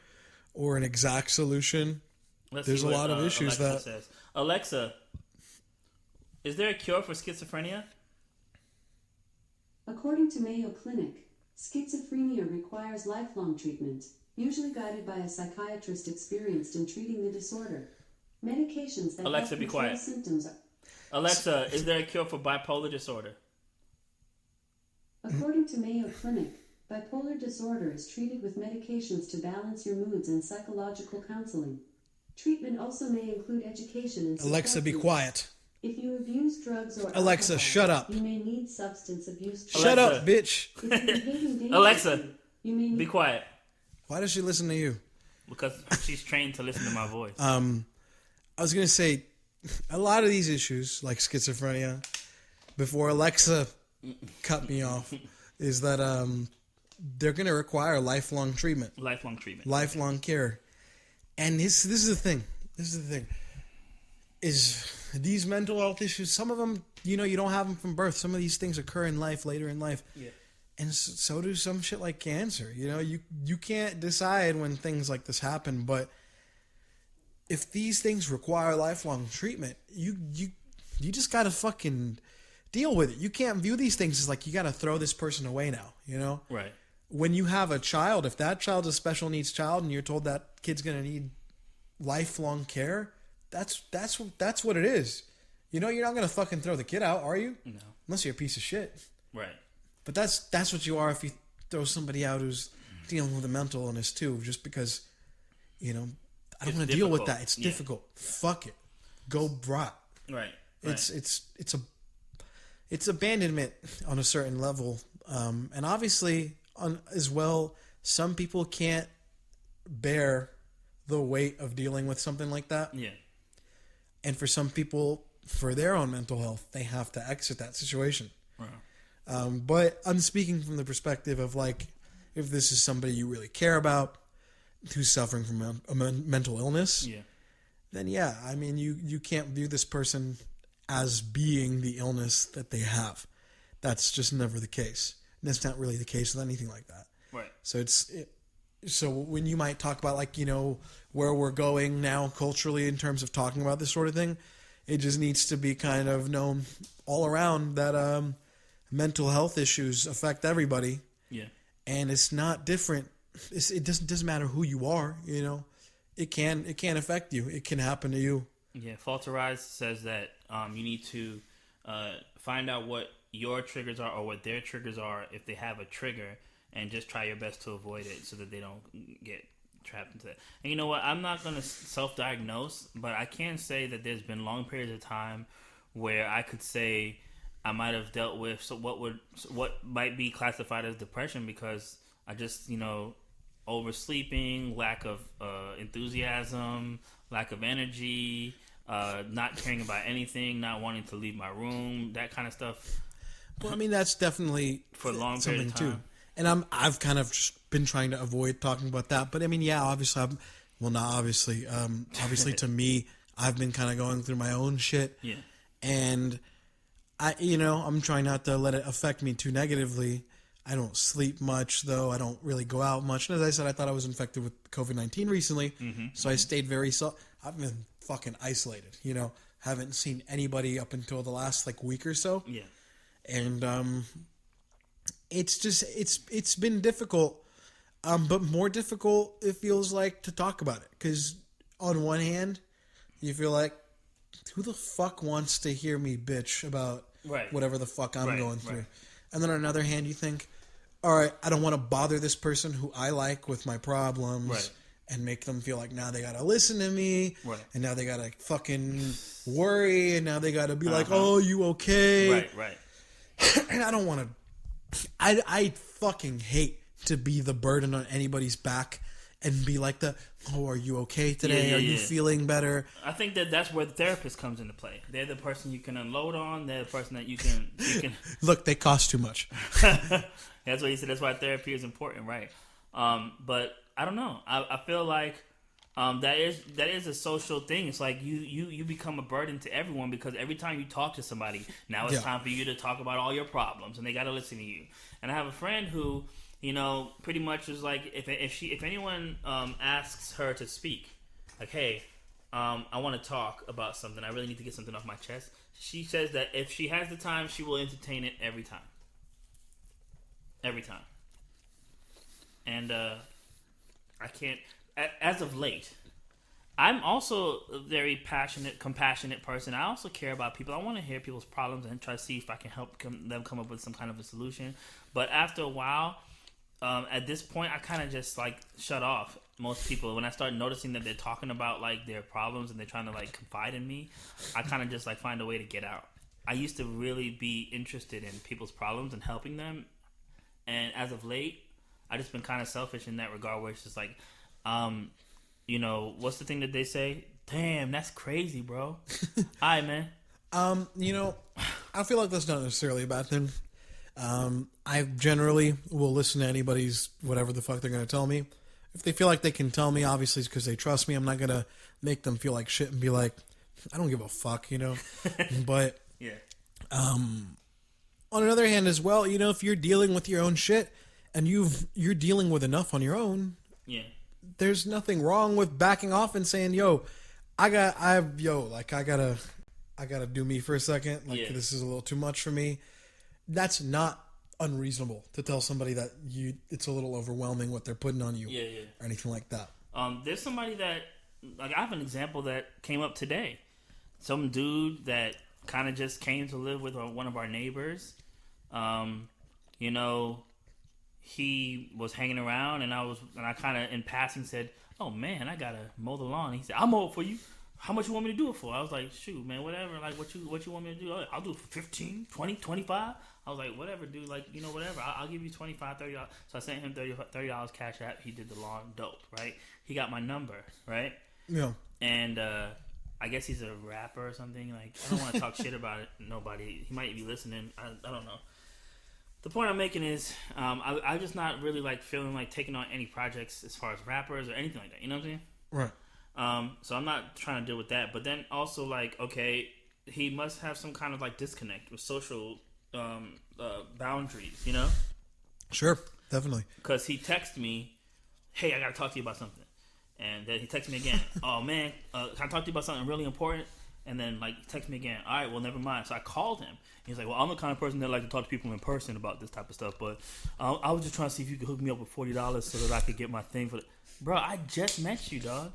or an exact solution. There's a lot of issues Alexa says. Alexa, is there a cure for schizophrenia? According to Mayo Clinic, schizophrenia requires lifelong treatment, usually guided by a psychiatrist experienced in treating the disorder. Medications that Alexa, help be control quiet. symptoms are... Alexa, is there a cure for bipolar disorder? According to Mayo Clinic, bipolar disorder is treated with medications to balance your moods and psychological counseling. Treatment also may include education and support Alexa, be groups. quiet. If you abuse drugs or Alexa, alcohol, shut up. You may need substance abuse. Shut Alexa. up, bitch. If you're behaving dangerously, Alexa, you may need... be quiet. Why does she listen to you? Because she's trained to listen to my voice. I was going to say, a lot of these issues, like schizophrenia, before Alexa cut me off, is that they're going to require lifelong treatment. Lifelong treatment. Lifelong care. And this is the thing. Is these mental health issues, some of them, you don't have them from birth. Some of these things occur in life, later in life. Yeah. And so do some shit like cancer. You can't decide when things like this happen, but if these things require lifelong treatment, you just gotta fucking deal with it. You can't view these things as like you gotta throw this person away now, Right. When you have a child, if that child's a special needs child and you're told that kid's gonna need lifelong care, that's what it is. You're not gonna fucking throw the kid out, are you? No. Unless you're a piece of shit. Right. But that's what you are if you throw somebody out who's dealing with a mental illness too, just because, I don't want to deal with that. It's difficult. Fuck it. Go rot. Right. It's abandonment on a certain level, and obviously as well, some people can't bear the weight of dealing with something like that. Yeah. And for some people, for their own mental health, they have to exit that situation. Wow. But I'm speaking from the perspective of if this is somebody you really care about, who's suffering from a mental illness, then you can't view this person as being the illness that they have. That's just never the case. And that's not really the case with anything like that. Right. So so when you might talk about where we're going now culturally in terms of talking about this sort of thing, it just needs to be kind of known all around that mental health issues affect everybody. Yeah. And it's not different it doesn't matter who you are. It can affect you. It can happen to you. Yeah, Falterize says that you need to find out what your triggers are or what their triggers are if they have a trigger, and just try your best to avoid it so that they don't get trapped into that. And you know what? I'm not going to self-diagnose, but I can say that there's been long periods of time where I could say I might have dealt with what might be classified as depression, because I just, oversleeping, lack of enthusiasm, lack of energy, not caring about anything, not wanting to leave my room, that kind of stuff. Well, I mean, that's definitely for a long something period of time too. And I've kind of just been trying to avoid talking about that. But I mean, yeah, obviously, not obviously. Obviously, to me, I've been kind of going through my own shit. Yeah. And I'm trying not to let it affect me too negatively. I don't sleep much, though. I don't really go out much. And as I said, I thought I was infected with COVID-19 recently. Mm-hmm. So I stayed I've been fucking isolated, Haven't seen anybody up until the last, week or so. Yeah. And it's been difficult. But more difficult, it feels like, to talk about it. Because on one hand, you feel like, who the fuck wants to hear me bitch about whatever the fuck I'm going through? Right. And then on another hand, you think, all right, I don't want to bother this person who I like with my problems and make them feel like now they got to listen to me and now they got to fucking worry and now they got to be like, oh, you okay? Right. And I don't want to... I fucking hate to be the burden on anybody's back and be like are you okay today? Are you feeling better? I think that's where the therapist comes into play. They're the person you can unload on. They're the person that you can... Look, they cost too much. That's what he said. That's why therapy is important, right? But I don't know. I feel like that is a social thing. It's like you become a burden to everyone, because every time you talk to somebody, now it's time for you to talk about all your problems, and they got to listen to you. And I have a friend who... pretty much is like, if anyone asks her to speak, like, hey, I want to talk about something, I really need to get something off my chest, she says that if she has the time, she will entertain it every time. And I can't, as of late, I'm also a very compassionate person. I also care about people. I want to hear people's problems and try to see if I can help them come up with some kind of a solution. But after a while, at this point, I kind of just shut off most people. When I start noticing that they're talking about their problems and they're trying to confide in me, I kind of just find a way to get out. I used to really be interested in people's problems and helping them, and as of late, I just been kind of selfish in that regard, where it's just what's the thing that they say? Damn, that's crazy, bro. All right, man. I feel like that's not necessarily a bad thing. I generally will listen to anybody's whatever the fuck they're going to tell me. If they feel like they can tell me, obviously it's because they trust me. I'm not going to make them feel like shit and be like, I don't give a fuck, But, yeah. On another hand as well, if you're dealing with your own shit and you're dealing with enough on your own, there's nothing wrong with backing off and saying, I gotta do me for a second. This is a little too much for me. That's not unreasonable to tell somebody that it's a little overwhelming what they're putting on you or anything like that. There's somebody that, I have an example that came up today. Some dude that kind of just came to live with one of our neighbors. He was hanging around, and I kind of in passing said, oh man, I gotta mow the lawn. He said, I'll mow it for you. How much you want me to do it for? I was like, shoot, man, whatever. What you want me to do? I'll do it for 15, 20, 25. I was like, whatever, dude. Whatever. I'll give you $25, $30. So I sent him $30 cash app. He did the lawn. Dope, right? He got my number, right? Yeah. And I guess he's a rapper or something. I don't want to talk shit about it. Nobody. He might be listening. I don't know. The point I'm making is, I'm just not really feeling taking on any projects as far as rappers or anything like that. You know what I'm saying? Right. So I'm not trying to deal with that. But then also okay, he must have some kind of disconnect with social boundaries. Sure, definitely. Because he texted me, hey, I gotta talk to you about something. And then he texted me again, oh man, can I talk to you about something really important? And then like text me again. All right, well, never mind. So I called him. He's like, well, I'm the kind of person that like to talk to people in person about this type of stuff. But I was just trying to see if you could hook me up with $40 so that I could get my thing for. Bro, I just met you, dog.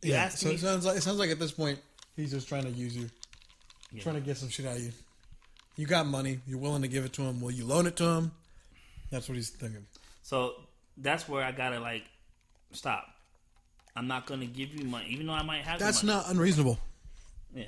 So it sounds like at this point he's just trying to use you, trying to get some shit out of you. You got money. You're willing to give it to him. Will you loan it to him? That's what he's thinking. So that's where I gotta like stop. I'm not gonna give you money, even though I might have. That's money. not unreasonable. Yeah,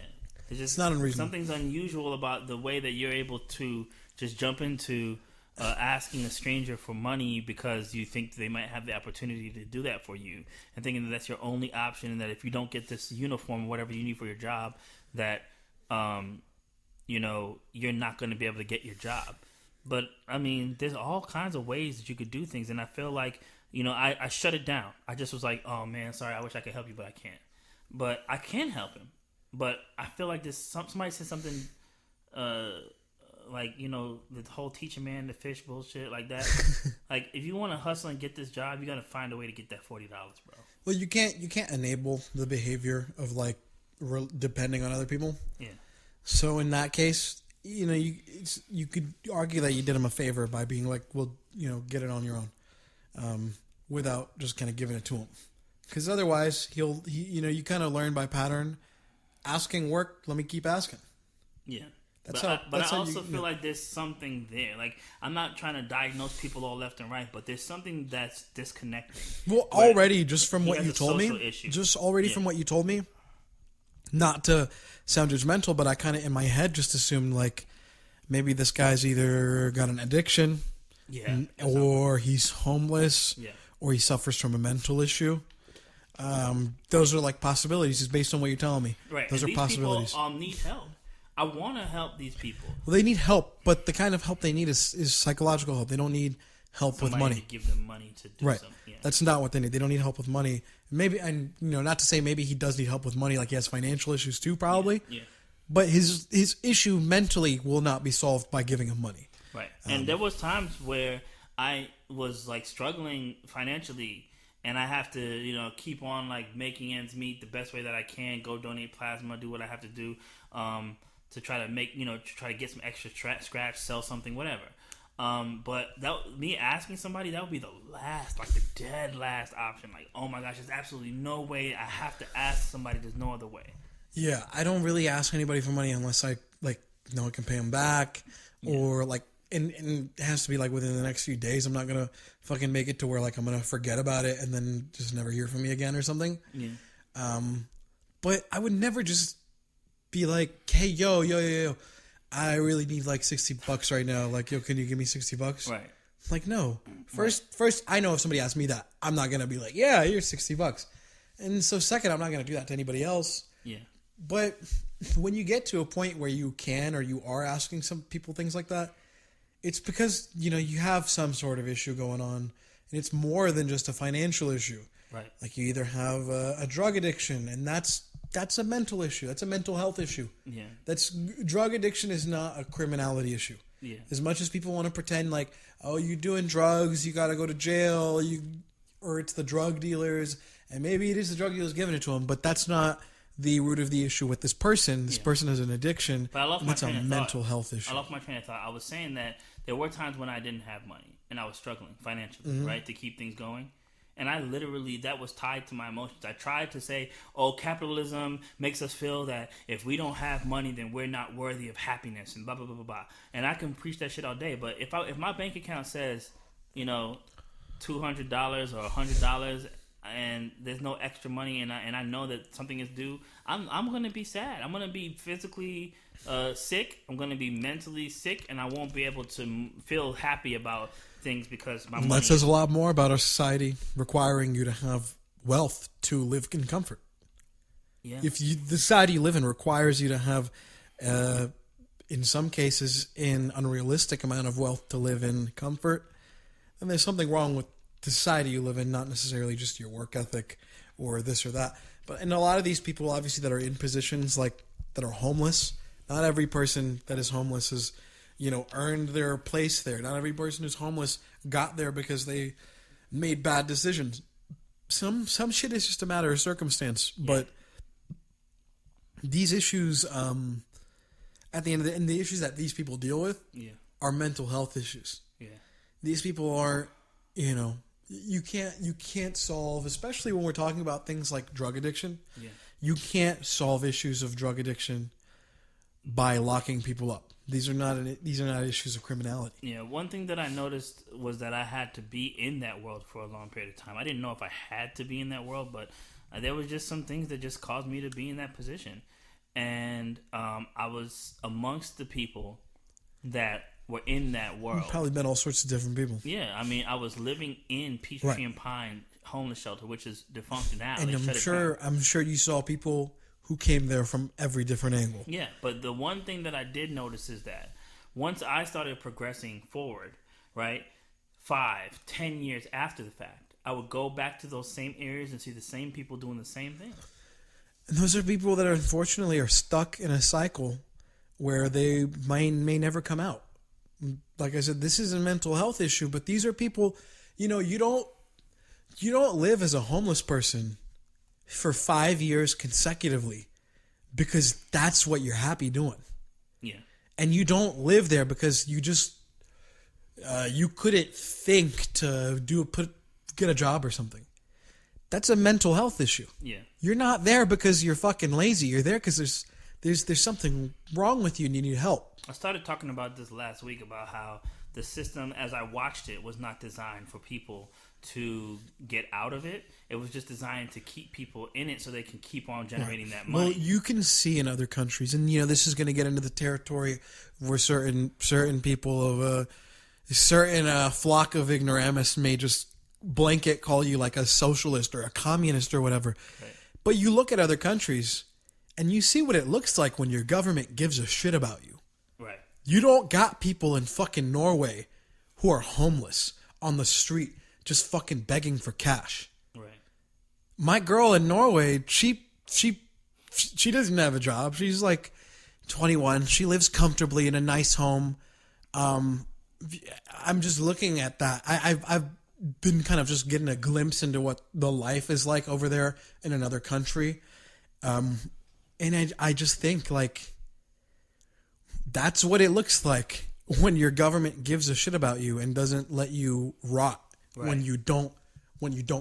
it's not unreasonable. Something's unusual about the way that you're able to just jump into asking a stranger for money because you think they might have the opportunity to do that for you, and thinking that that's your only option, and that if you don't get this uniform, or whatever you need for your job, that you're not going to be able to get your job. But I mean, there's all kinds of ways that you could do things, and I feel like I shut it down. I just was like, oh man, sorry, I wish I could help you, but I can't. But I can help him. But I feel like this. Somebody said something. Like the whole teach a man to fish bullshit like that. Like if you want to hustle and get this job, you got to find a way to get that $40, bro. Well, you can't enable the behavior of like depending on other people. Yeah. So in that case, you could argue that you did him a favor by being like, well, get it on your own, without just kind of giving it to him, because otherwise you kind of learn by pattern. Asking work. Let me keep asking. Yeah. But I also feel like there's something there. Like, I'm not trying to diagnose people all left and right, but there's something that's disconnecting. Well, already, just from what you told me, from what you told me, not to sound judgmental, but I kind of, in my head, just assumed, like, maybe this guy's either got an addiction, or he's homeless, or he suffers from a mental issue. Those are, like, possibilities, just based on what you're telling me. Right. Those are possibilities. People need help. I want to help these people. Well, they need help, but the kind of help they need is psychological help. They don't need help with money. To give them money to do something. Yeah. That's not what they need. They don't need help with money. Maybe, and not to say maybe he does need help with money, like he has financial issues too, probably. Yeah. But his issue mentally will not be solved by giving him money. Right. And there was times where I was like struggling financially, and I have to keep on like making ends meet the best way that I can. Go donate plasma, do what I have to do. To try to make, to try to get some extra scratch, sell something, whatever. But me asking somebody, that would be the last, like the dead last option. Like, oh my gosh, there's absolutely no way. I have to ask somebody. There's no other way. Yeah, I don't really ask anybody for money unless I know I can pay them back, or like, and it has to be like within the next few days. I'm not gonna fucking make it to where like I'm gonna forget about it and then just never hear from me again or something. Yeah. But I would never just be like, hey, yo, I really need like $60 right now. Like, yo, can you give me $60? Right. Like, no. First, I know if somebody asks me that, I'm not gonna be like, yeah, here's $60. And so second, I'm not gonna do that to anybody else. Yeah. But when you get to a point where you can or you are asking some people things like that, it's because you have some sort of issue going on, and it's more than just a financial issue. Right. Like you either have a drug addiction, and that's a mental issue. That's a mental health issue. Yeah. Drug addiction is not a criminality issue. Yeah. As much as people want to pretend like, oh, you're doing drugs, you got to go to jail, or it's the drug dealers, and maybe it is the drug dealers giving it to them, but that's not the root of the issue with this person. This person has an addiction, and that's a mental health issue. I lost my train of thought. I was saying that there were times when I didn't have money, and I was struggling financially, right, to keep things going. And I literally, that was tied to my emotions. I tried to say, oh, capitalism makes us feel that if we don't have money, then we're not worthy of happiness and blah, blah, blah, blah, blah. And I can preach that shit all day. But if my bank account says, $200 or $100 and there's no extra money and I know that something is due, I'm going to be sad. I'm going to be physically sick. I'm going to be mentally sick, and I won't be able to feel happy about things because my money. That says a lot more about our society requiring you to have wealth to live in comfort. Yeah. If the society you live in requires you to have, in some cases, an unrealistic amount of wealth to live in comfort, then there's something wrong with the society you live in, not necessarily just your work ethic or this or that. But and a lot of these people, obviously, that are in positions like that are homeless. Not every person that is homeless is, earned their place there. Not every person who's homeless got there because they made bad decisions. Some shit is just a matter of circumstance. But these issues, at the end of the, and the issues that these people deal with are mental health issues. Yeah. These people are, you can't solve, especially when we're talking about things like drug addiction. Yeah. You can't solve issues of drug addiction by locking people up. These are not issues of criminality. Yeah, one thing that I noticed was that I had to be in that world for a long period of time. I didn't know if I had to be in that world, but there was just some things that just caused me to be in that position. And I was amongst the people that were in that world. You probably met all sorts of different people. Yeah, I mean, I was living in Peachtree and Pine homeless shelter, which is defunct now. And I'm sure you saw people who came there from every different angle. Yeah, but the one thing that I did notice is that once I started progressing forward, right, 5-10 years after the fact, I would go back to those same areas and see the same people doing the same thing. And those are people that unfortunately are stuck in a cycle where they may never come out. Like I said, this is a mental health issue, but these are people, you don't live as a homeless person for 5 years consecutively because that's what you're happy doing. Yeah. And you don't live there because you just you couldn't think to get a job or something. That's a mental health issue. Yeah. You're not there because you're fucking lazy. You're there because there's something wrong with you and you need help. I started talking about this last week about how the system, as I watched it, was not designed for people to get out of it. It was just designed to keep people in it so they can keep on generating that money. Well, you can see in other countries, and this is going to get into the territory where certain people of a certain flock of ignoramus may just blanket call you like a socialist or a communist or whatever. Right. But you look at other countries, and you see what it looks like when your government gives a shit about you. Right. You don't got people in fucking Norway who are homeless on the street just fucking begging for cash. Right. My girl in Norway, she doesn't have a job. She's like 21. She lives comfortably in a nice home. I'm just looking at that. I've been kind of just getting a glimpse into what the life is like over there in another country. And I just think like that's what it looks like when your government gives a shit about you and doesn't let you rot. Right. When you don't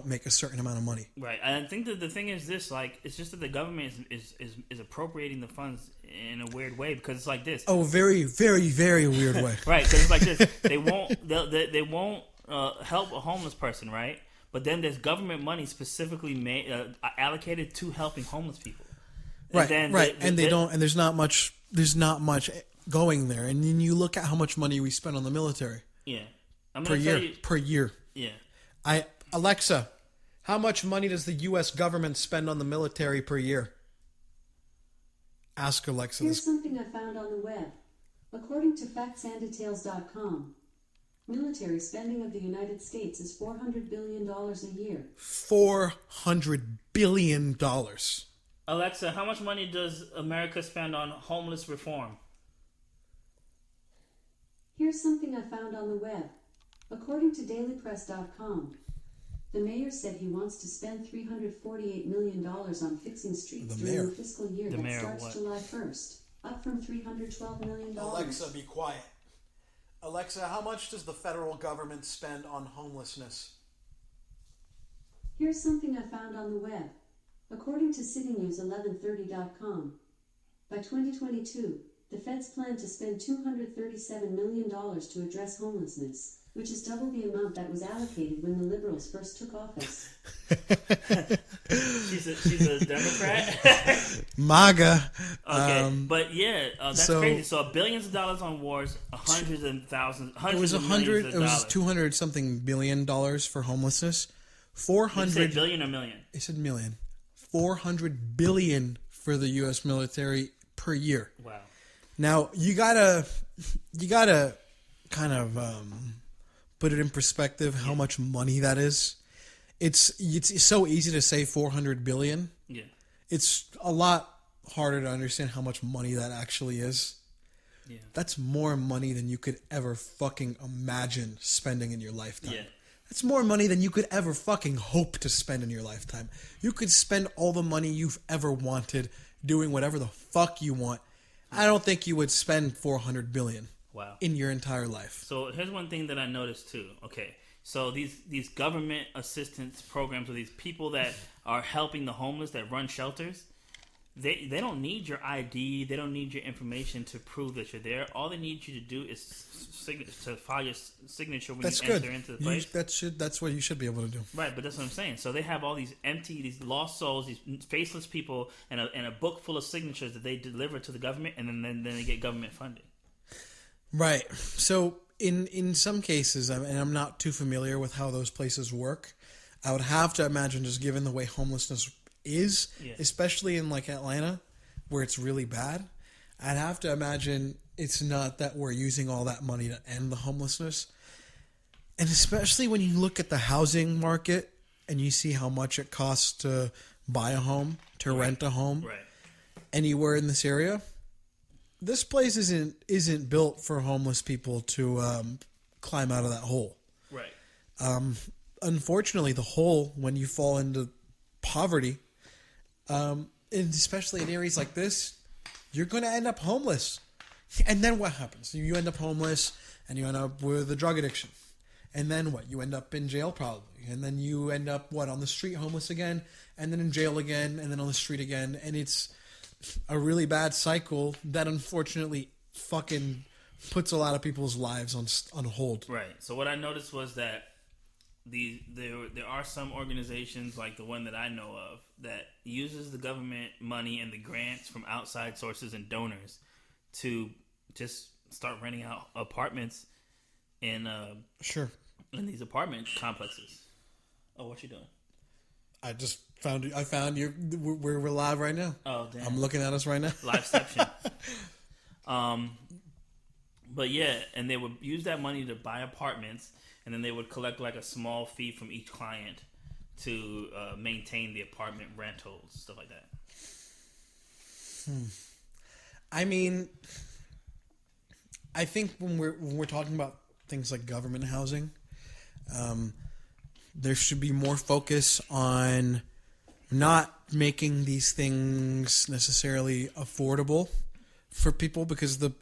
make a certain amount of money. Right. And I think that the thing is this, like, it's just that the government is appropriating the funds in a weird way because it's like this. Oh, very, very, very weird way. Right. Because it's like this. They won't help a homeless person, right? But then there's government money specifically allocated to helping homeless people. And right. And there's not much going there. And then you look at how much money we spend on the military. Yeah. Per year. Yeah. Alexa, how much money does the U.S. government spend on the military per year? Ask Alexa. Here's something I found on the web. According to factsandDetails.com, military spending of the United States is $400 billion a year. $400 billion. Alexa, how much money does America spend on homeless reform? Here's something I found on the web. According to dailypress.com, the mayor said he wants to spend $348 million on fixing streets during the fiscal year that starts July 1st, up from $312 million. Alexa, be quiet. Alexa, how much does the federal government spend on homelessness? Here's something I found on the web. According to citynews1130.com, by 2022, the feds plan to spend $237 million to address homelessness, which is double the amount that was allocated when the Liberals first took office. She's a Democrat? MAGA. Okay, but yeah, that's crazy. So billions of dollars on wars, hundreds of thousands, hundreds of millions of dollars. It was 200 something billion dollars for homelessness. 400. Did you say billion or million? I said million. 400 billion for the U.S. military per year. Wow. Now you gotta kind of put it in perspective how much money that is. It's so easy to say 400 billion. Yeah. It's a lot harder to understand how much money that actually is. Yeah. That's more money than you could ever fucking imagine spending in your lifetime. Yeah. That's more money than you could ever fucking hope to spend in your lifetime. You could spend all the money you've ever wanted doing whatever the fuck you want, I don't think you would spend $400 billion Wow. in your entire life. So here's one thing that I noticed too. Okay, so these government assistance programs, or these people that are helping the homeless that run shelters, they don't need your ID. They don't need your information to prove that you're there. All they need you to do is to file your signature when That's you good. enter into the place. That's what you should be able to do. Right, but that's what I'm saying. So they have all these these lost souls, these faceless people, and a book full of signatures that they deliver to the government, and then they get government funding. Right. So in some cases, and I'm not too familiar with how those places work, I would have to imagine, just given the way homelessness is, especially in like Atlanta, where it's really bad, I'd have to imagine it's not that we're using all that money to end the homelessness. And especially when you look at the housing market and you see how much it costs to buy a home, to rent a home anywhere in this area. This place isn't built for homeless people to climb out of that hole. Right. Unfortunately, the hole, when you fall into poverty, and especially in areas like this, you're going to end up homeless. And then what happens? You end up homeless, and you end up with a drug addiction. And then what? You end up in jail probably. And then you end up, on the street homeless again, and then in jail again, and then on the street again. And it's a really bad cycle that unfortunately fucking puts a lot of people's lives on hold. Right. So what I noticed was that there are some organizations like the one that I know of that uses the government money and the grants from outside sources and donors to just start renting out apartments in in these apartment complexes. Oh, what you doing? I just found you. I found you. We're live right now. Oh, damn. I'm looking at us right now. Liveception. But yeah, and they would use that money to buy apartments, and then they would collect like a small fee from each client to maintain the apartment rentals, stuff like that. I mean, I think when we're talking about things like government housing, there should be more focus on not making these things necessarily affordable for people, because the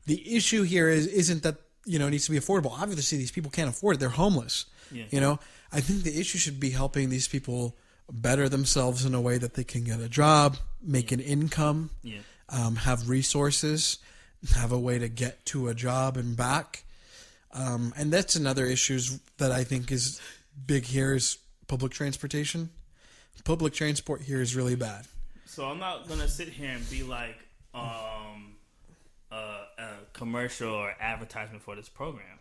issue here isn't that it needs to be affordable. Obviously, these people can't afford it; they're homeless. Yeah. I think the issue should be helping these people better themselves in a way that they can get a job, make an income, have resources, have a way to get to a job and back. And that's another issue that I think is big here is public transportation. Public transport here is really bad. So I'm not gonna sit here and be like a commercial or advertisement for this program,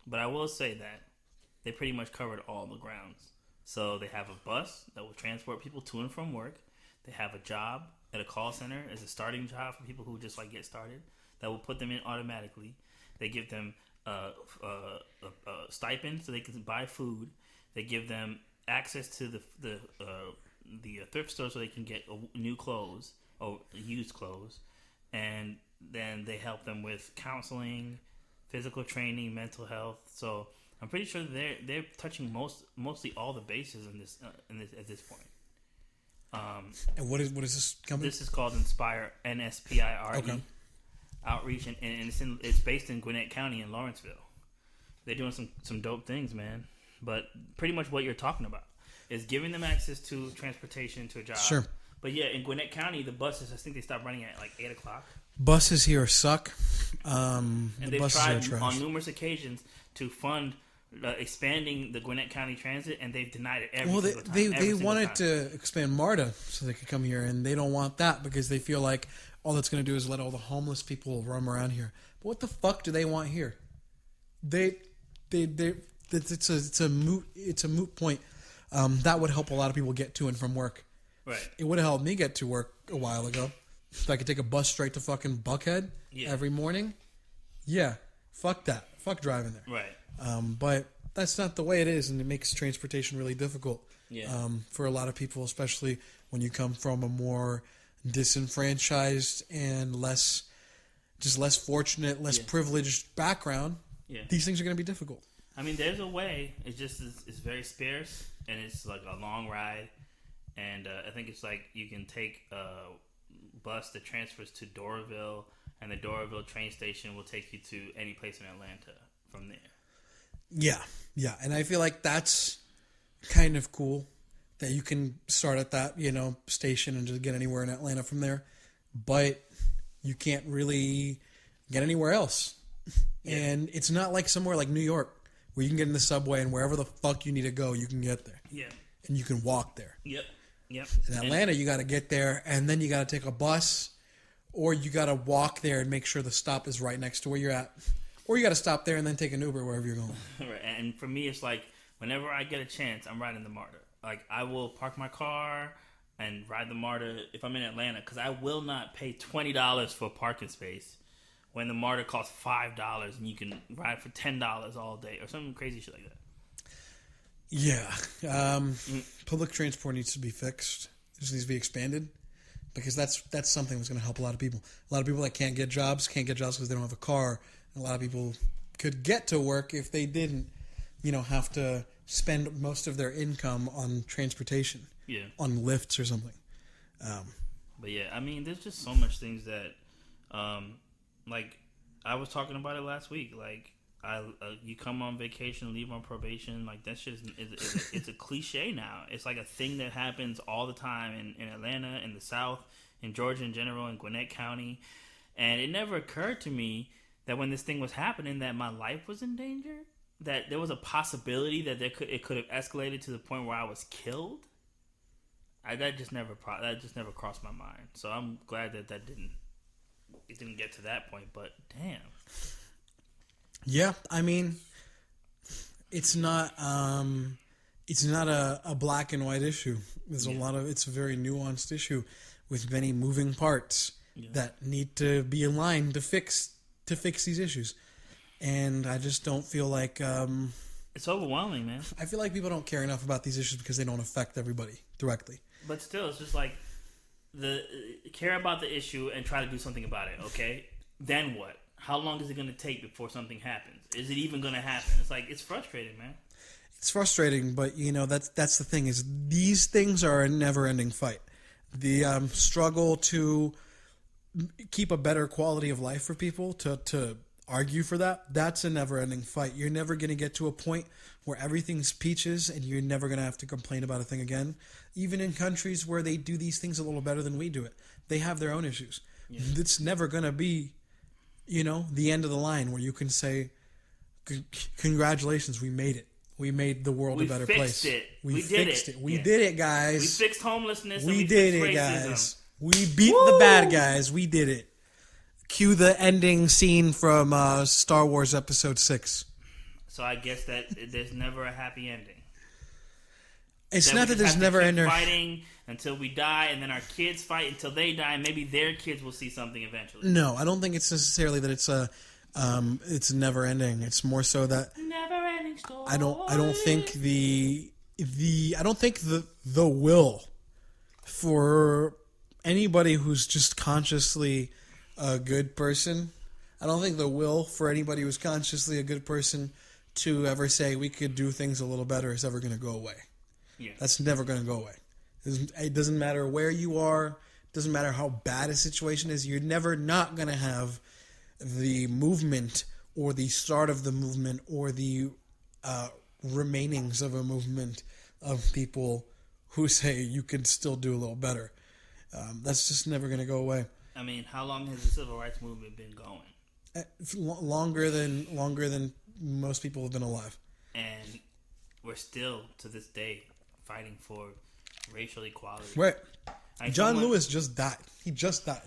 but I will say that they pretty much covered all the grounds. So they have a bus that will transport people to and from work. They have a job at a call center as a starting job for people who just get started that will put them in automatically. They give them a stipend so they can buy food. They give them access to the thrift store so they can get new clothes or used clothes, and then they help them with counseling, physical training, mental health. So I'm pretty sure they're touching mostly all the bases in this at this point. And what is this company? This is called Inspire, NSPIRE. Okay. Outreach, and it's based in Gwinnett County in Lawrenceville. They're doing some dope things, man. But pretty much what you're talking about is giving them access to transportation to a job. Sure. But yeah, in Gwinnett County, the buses, I think they stopped running at 8 o'clock. Buses here suck. And they've tried on numerous occasions to fund expanding the Gwinnett County Transit, and they've denied it every single time. They wanted to expand MARTA so they could come here, and they don't want that because they feel like all that's going to do is let all the homeless people roam around here. But what the fuck do they want here? It's a moot point. That would help a lot of people get to and from work. Right. It would have helped me get to work a while ago. If I could take a bus straight to fucking Buckhead every morning. Yeah. Fuck that. Fuck driving there. Right. But that's not the way it is, and it makes transportation really difficult. Yeah. For a lot of people, especially when you come from a more disenfranchised and less fortunate, less privileged background. Yeah. These things are going to be difficult. I mean, there's a way. It's just it's very sparse, and it's like a long ride. And I think it's like you can take bus that transfers to Doraville, and the Doraville train station will take you to any place in Atlanta from there. Yeah, yeah, and I feel like that's kind of cool that you can start at that, station and just get anywhere in Atlanta from there, but you can't really get anywhere else. Yeah. And it's not like somewhere like New York where you can get in the subway and wherever the fuck you need to go, you can get there. Yeah. And you can walk there. Yep. In Atlanta, you got to get there, and then you got to take a bus, or you got to walk there and make sure the stop is right next to where you're at. Or you got to stop there and then take an Uber wherever you're going. Right. And for me, it's like whenever I get a chance, I'm riding the MARTA. Like, I will park my car and ride the MARTA if I'm in Atlanta, because I will not pay $20 for a parking space when the MARTA costs $5 and you can ride for $10 all day or something crazy shit like that. Yeah. Public transport needs to be fixed. It just needs to be expanded, because that's something that's going to help a lot of people. A lot of people that can't get jobs because they don't have a car. And a lot of people could get to work if they didn't, have to spend most of their income on transportation. Yeah. On Lyfts or something. But yeah, I mean, there's just so much things that, like, I was talking about it last week. Like, you come on vacation, leave on probation. Like, that shit it's a cliche now. It's like a thing that happens all the time in Atlanta, in the South, in Georgia in general, in Gwinnett County. And it never occurred to me that when this thing was happening, that my life was in danger. That there was a possibility that it could have escalated to the point where I was killed. That just never crossed my mind. So I'm glad that it didn't get to that point. But damn. Yeah, I mean, it's not a black and white issue. It's a very nuanced issue with many moving parts that need to be aligned to fix these issues. And I just don't feel like it's overwhelming, man. I feel like people don't care enough about these issues because they don't affect everybody directly. But still, it's just like care about the issue and try to do something about it. Okay, then what? How long is it going to take before something happens? Is it even going to happen? It's frustrating, man. It's frustrating, but that's the thing, is these things are a never-ending fight. The struggle to keep a better quality of life for people, to argue for that's a never-ending fight. You're never going to get to a point where everything's peaches and you're never going to have to complain about a thing again. Even in countries where they do these things a little better than we do it, they have their own issues. Yeah. It's never going to be, the end of the line where you can say, congratulations, we made it. We made the world a better place. We fixed it. We did it, guys. We fixed homelessness. We did it, guys. We beat the bad guys. We did it. Cue the ending scene from Star Wars Episode 6. So I guess that there's never a happy ending. It's not that there's never an ending. Fighting until we die, and then our kids fight until they die, and maybe their kids will see something eventually. No, I don't think it's necessarily that it's never ending. It's more so that never ending story. I don't think the will for anybody who's just consciously a good person. I don't think the will for anybody who's consciously a good person to ever say we could do things a little better is ever going to go away. Yeah. That's never going to go away. It doesn't matter where you are. It doesn't matter how bad a situation is. You're never not going to have the movement or the start of the movement or the remainings of a movement of people who say you could still do a little better. That's just never going to go away. I mean, how long has the civil rights movement been going? Longer than most people have been alive. And we're still, to this day, fighting for racial equality. Right. John Lewis just died. He just died.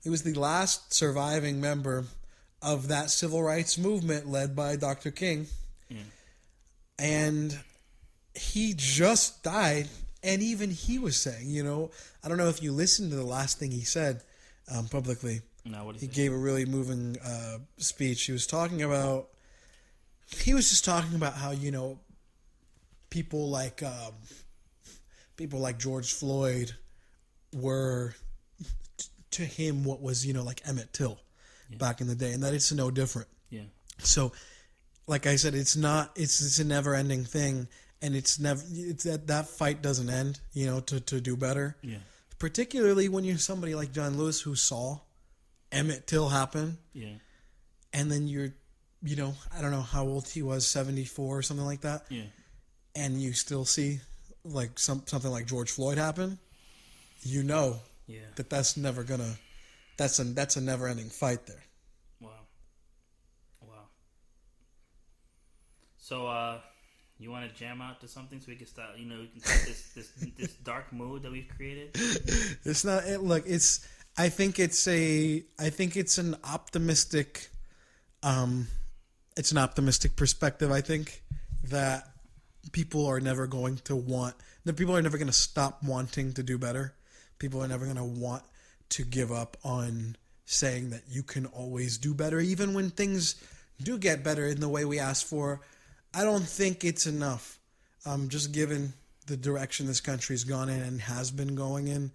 He was the last surviving member of that civil rights movement led by Dr. King. Yeah. And he just died. And even he was saying, I don't know if you listened to the last thing he said publicly. No, what did he gave a really moving speech. He was just talking about how, people like George Floyd were to him what was, like Emmett Till back in the day, and that it's no different. Yeah. So, like I said, it's a never ending thing, and that fight doesn't end, to do better. Yeah. particularly when you're somebody like John Lewis who saw Emmett Till happen. Yeah. And then you're, I don't know how old he was, 74 or something like that. Yeah. And you still see like something like George Floyd happen. You know that's never gonna. That's a never-ending fight there. Wow. So, you want to jam out to something so we can start? We can take this dark mood that we've created. It's not. Look, it's. I think it's an optimistic. It's an optimistic perspective. I think that people are never going to stop wanting to do better. People are never going to want to give up on saying that you can always do better, even when things do get better in the way we asked for. I don't think it's enough. Just given the direction this country's gone in and has been going in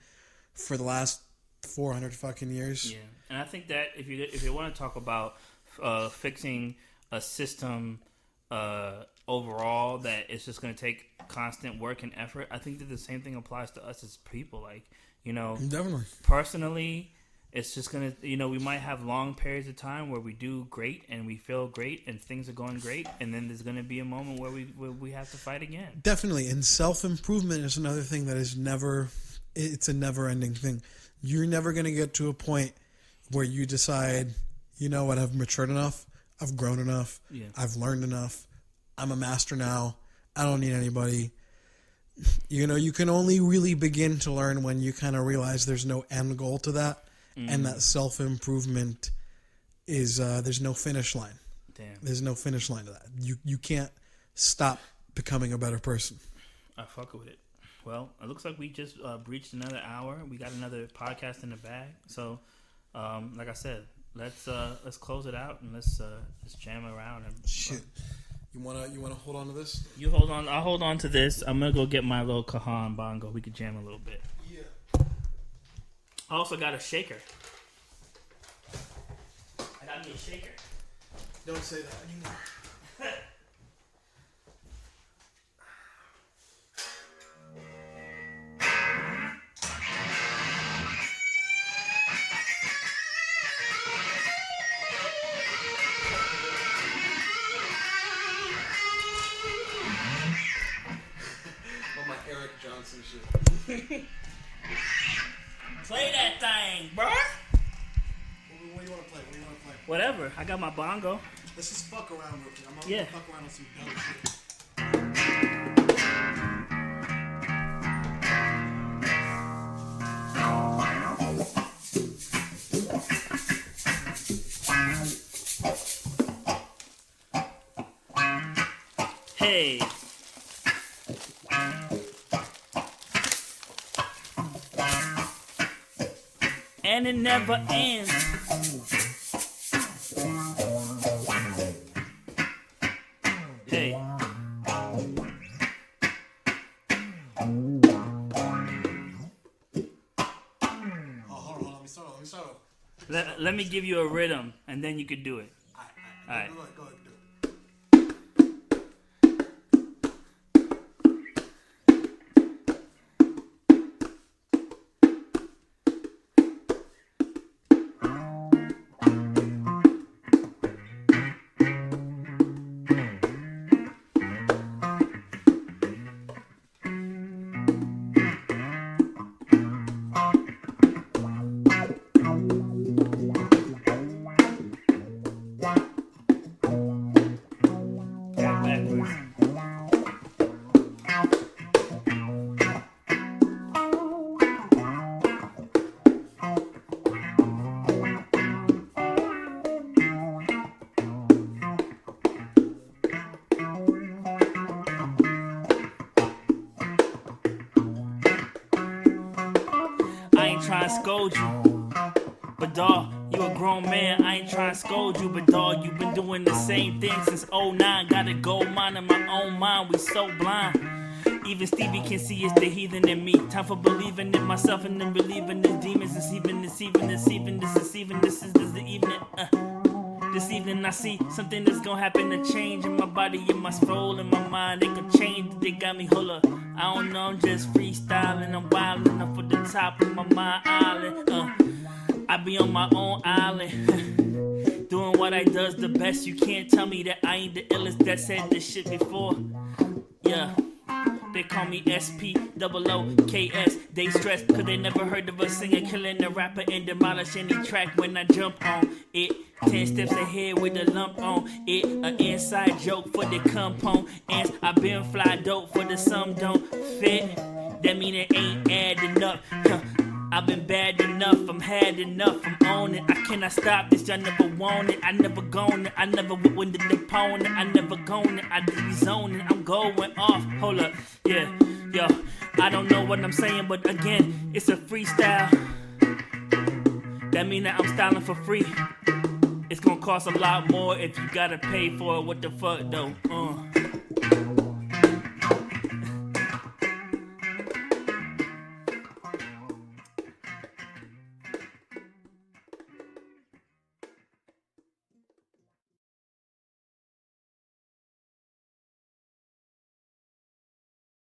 for the last 400 fucking years. Yeah, and I think that if you want to talk about fixing a system overall, that it's just going to take constant work and effort. I think that the same thing applies to us as people. Like, definitely. Personally, it's just going to, we might have long periods of time where we do great and we feel great and things are going great. And then there's going to be a moment where we have to fight again. Definitely. And self-improvement is another thing that is it's a never-ending thing. You're never going to get to a point where you decide, you know what, I've matured enough. I've grown enough. Yeah. I've learned enough. I'm a master now. I don't need anybody. You can only really begin to learn when you kind of realize there's no end goal to that. And that self-improvement is, there's no finish line. Damn. There's no finish line to that. You can't stop becoming a better person. I fuck with it. Well, it looks like we just breached another hour. We got another podcast in the bag. So, like I said, let's close it out and let's jam around and shit. You wanna hold on to this? You hold on. I'll hold on to this. I'm gonna go get my little cajon bongo. We can jam a little bit. Yeah. I also got a shaker. I got me a shaker. Don't say that anymore. Eric Johnson shit. Play that thing, bro. What do you want to play? Whatever. I got my bongo. Let's just fuck around real quick. I'm Yeah. gonna fuck around with some dumb shit. Hey. And it never ends. Hey. Hold on. Let me start off. Let me give you a rhythm, and then you could do it. All right. Go ahead, do it. Trying to scold you, but dawg, you a grown man. I ain't trying to scold you, but dawg, you been doing the same thing since '09. Got a gold mine in my own mind. We so blind. Even Stevie can see it's the heathen in me. Time for believing in myself and then relieving the demons. Deceiving. This is the evening. This evening I see something that's gonna happen to change in my body, in my soul, in my mind. They could change, they got me holla. I don't know, I'm just freestyling. I'm wildin' up at the top of my mind island. I be on my own island. Doing what I does the best. You can't tell me that I ain't the illest that said this shit before. Yeah. They call me SPOOKS. They stress cause they never heard of a singer killing a rapper and demolish any track when I jump on it. 10 steps ahead with a lump on it. An inside joke for the compound. And I been fly dope for the sum don't fit. That mean it ain't adding up. I've been bad enough, I'm had enough, I'm on it. I cannot stop this, I never want it. I never gone it, I never win the opponent. I never gone it, I just be zoning. I'm going off, hold up, yeah, yo. I don't know what I'm saying, but again, it's a freestyle. That mean that I'm styling for free. It's gonna cost a lot more if you gotta pay for it, what the fuck though,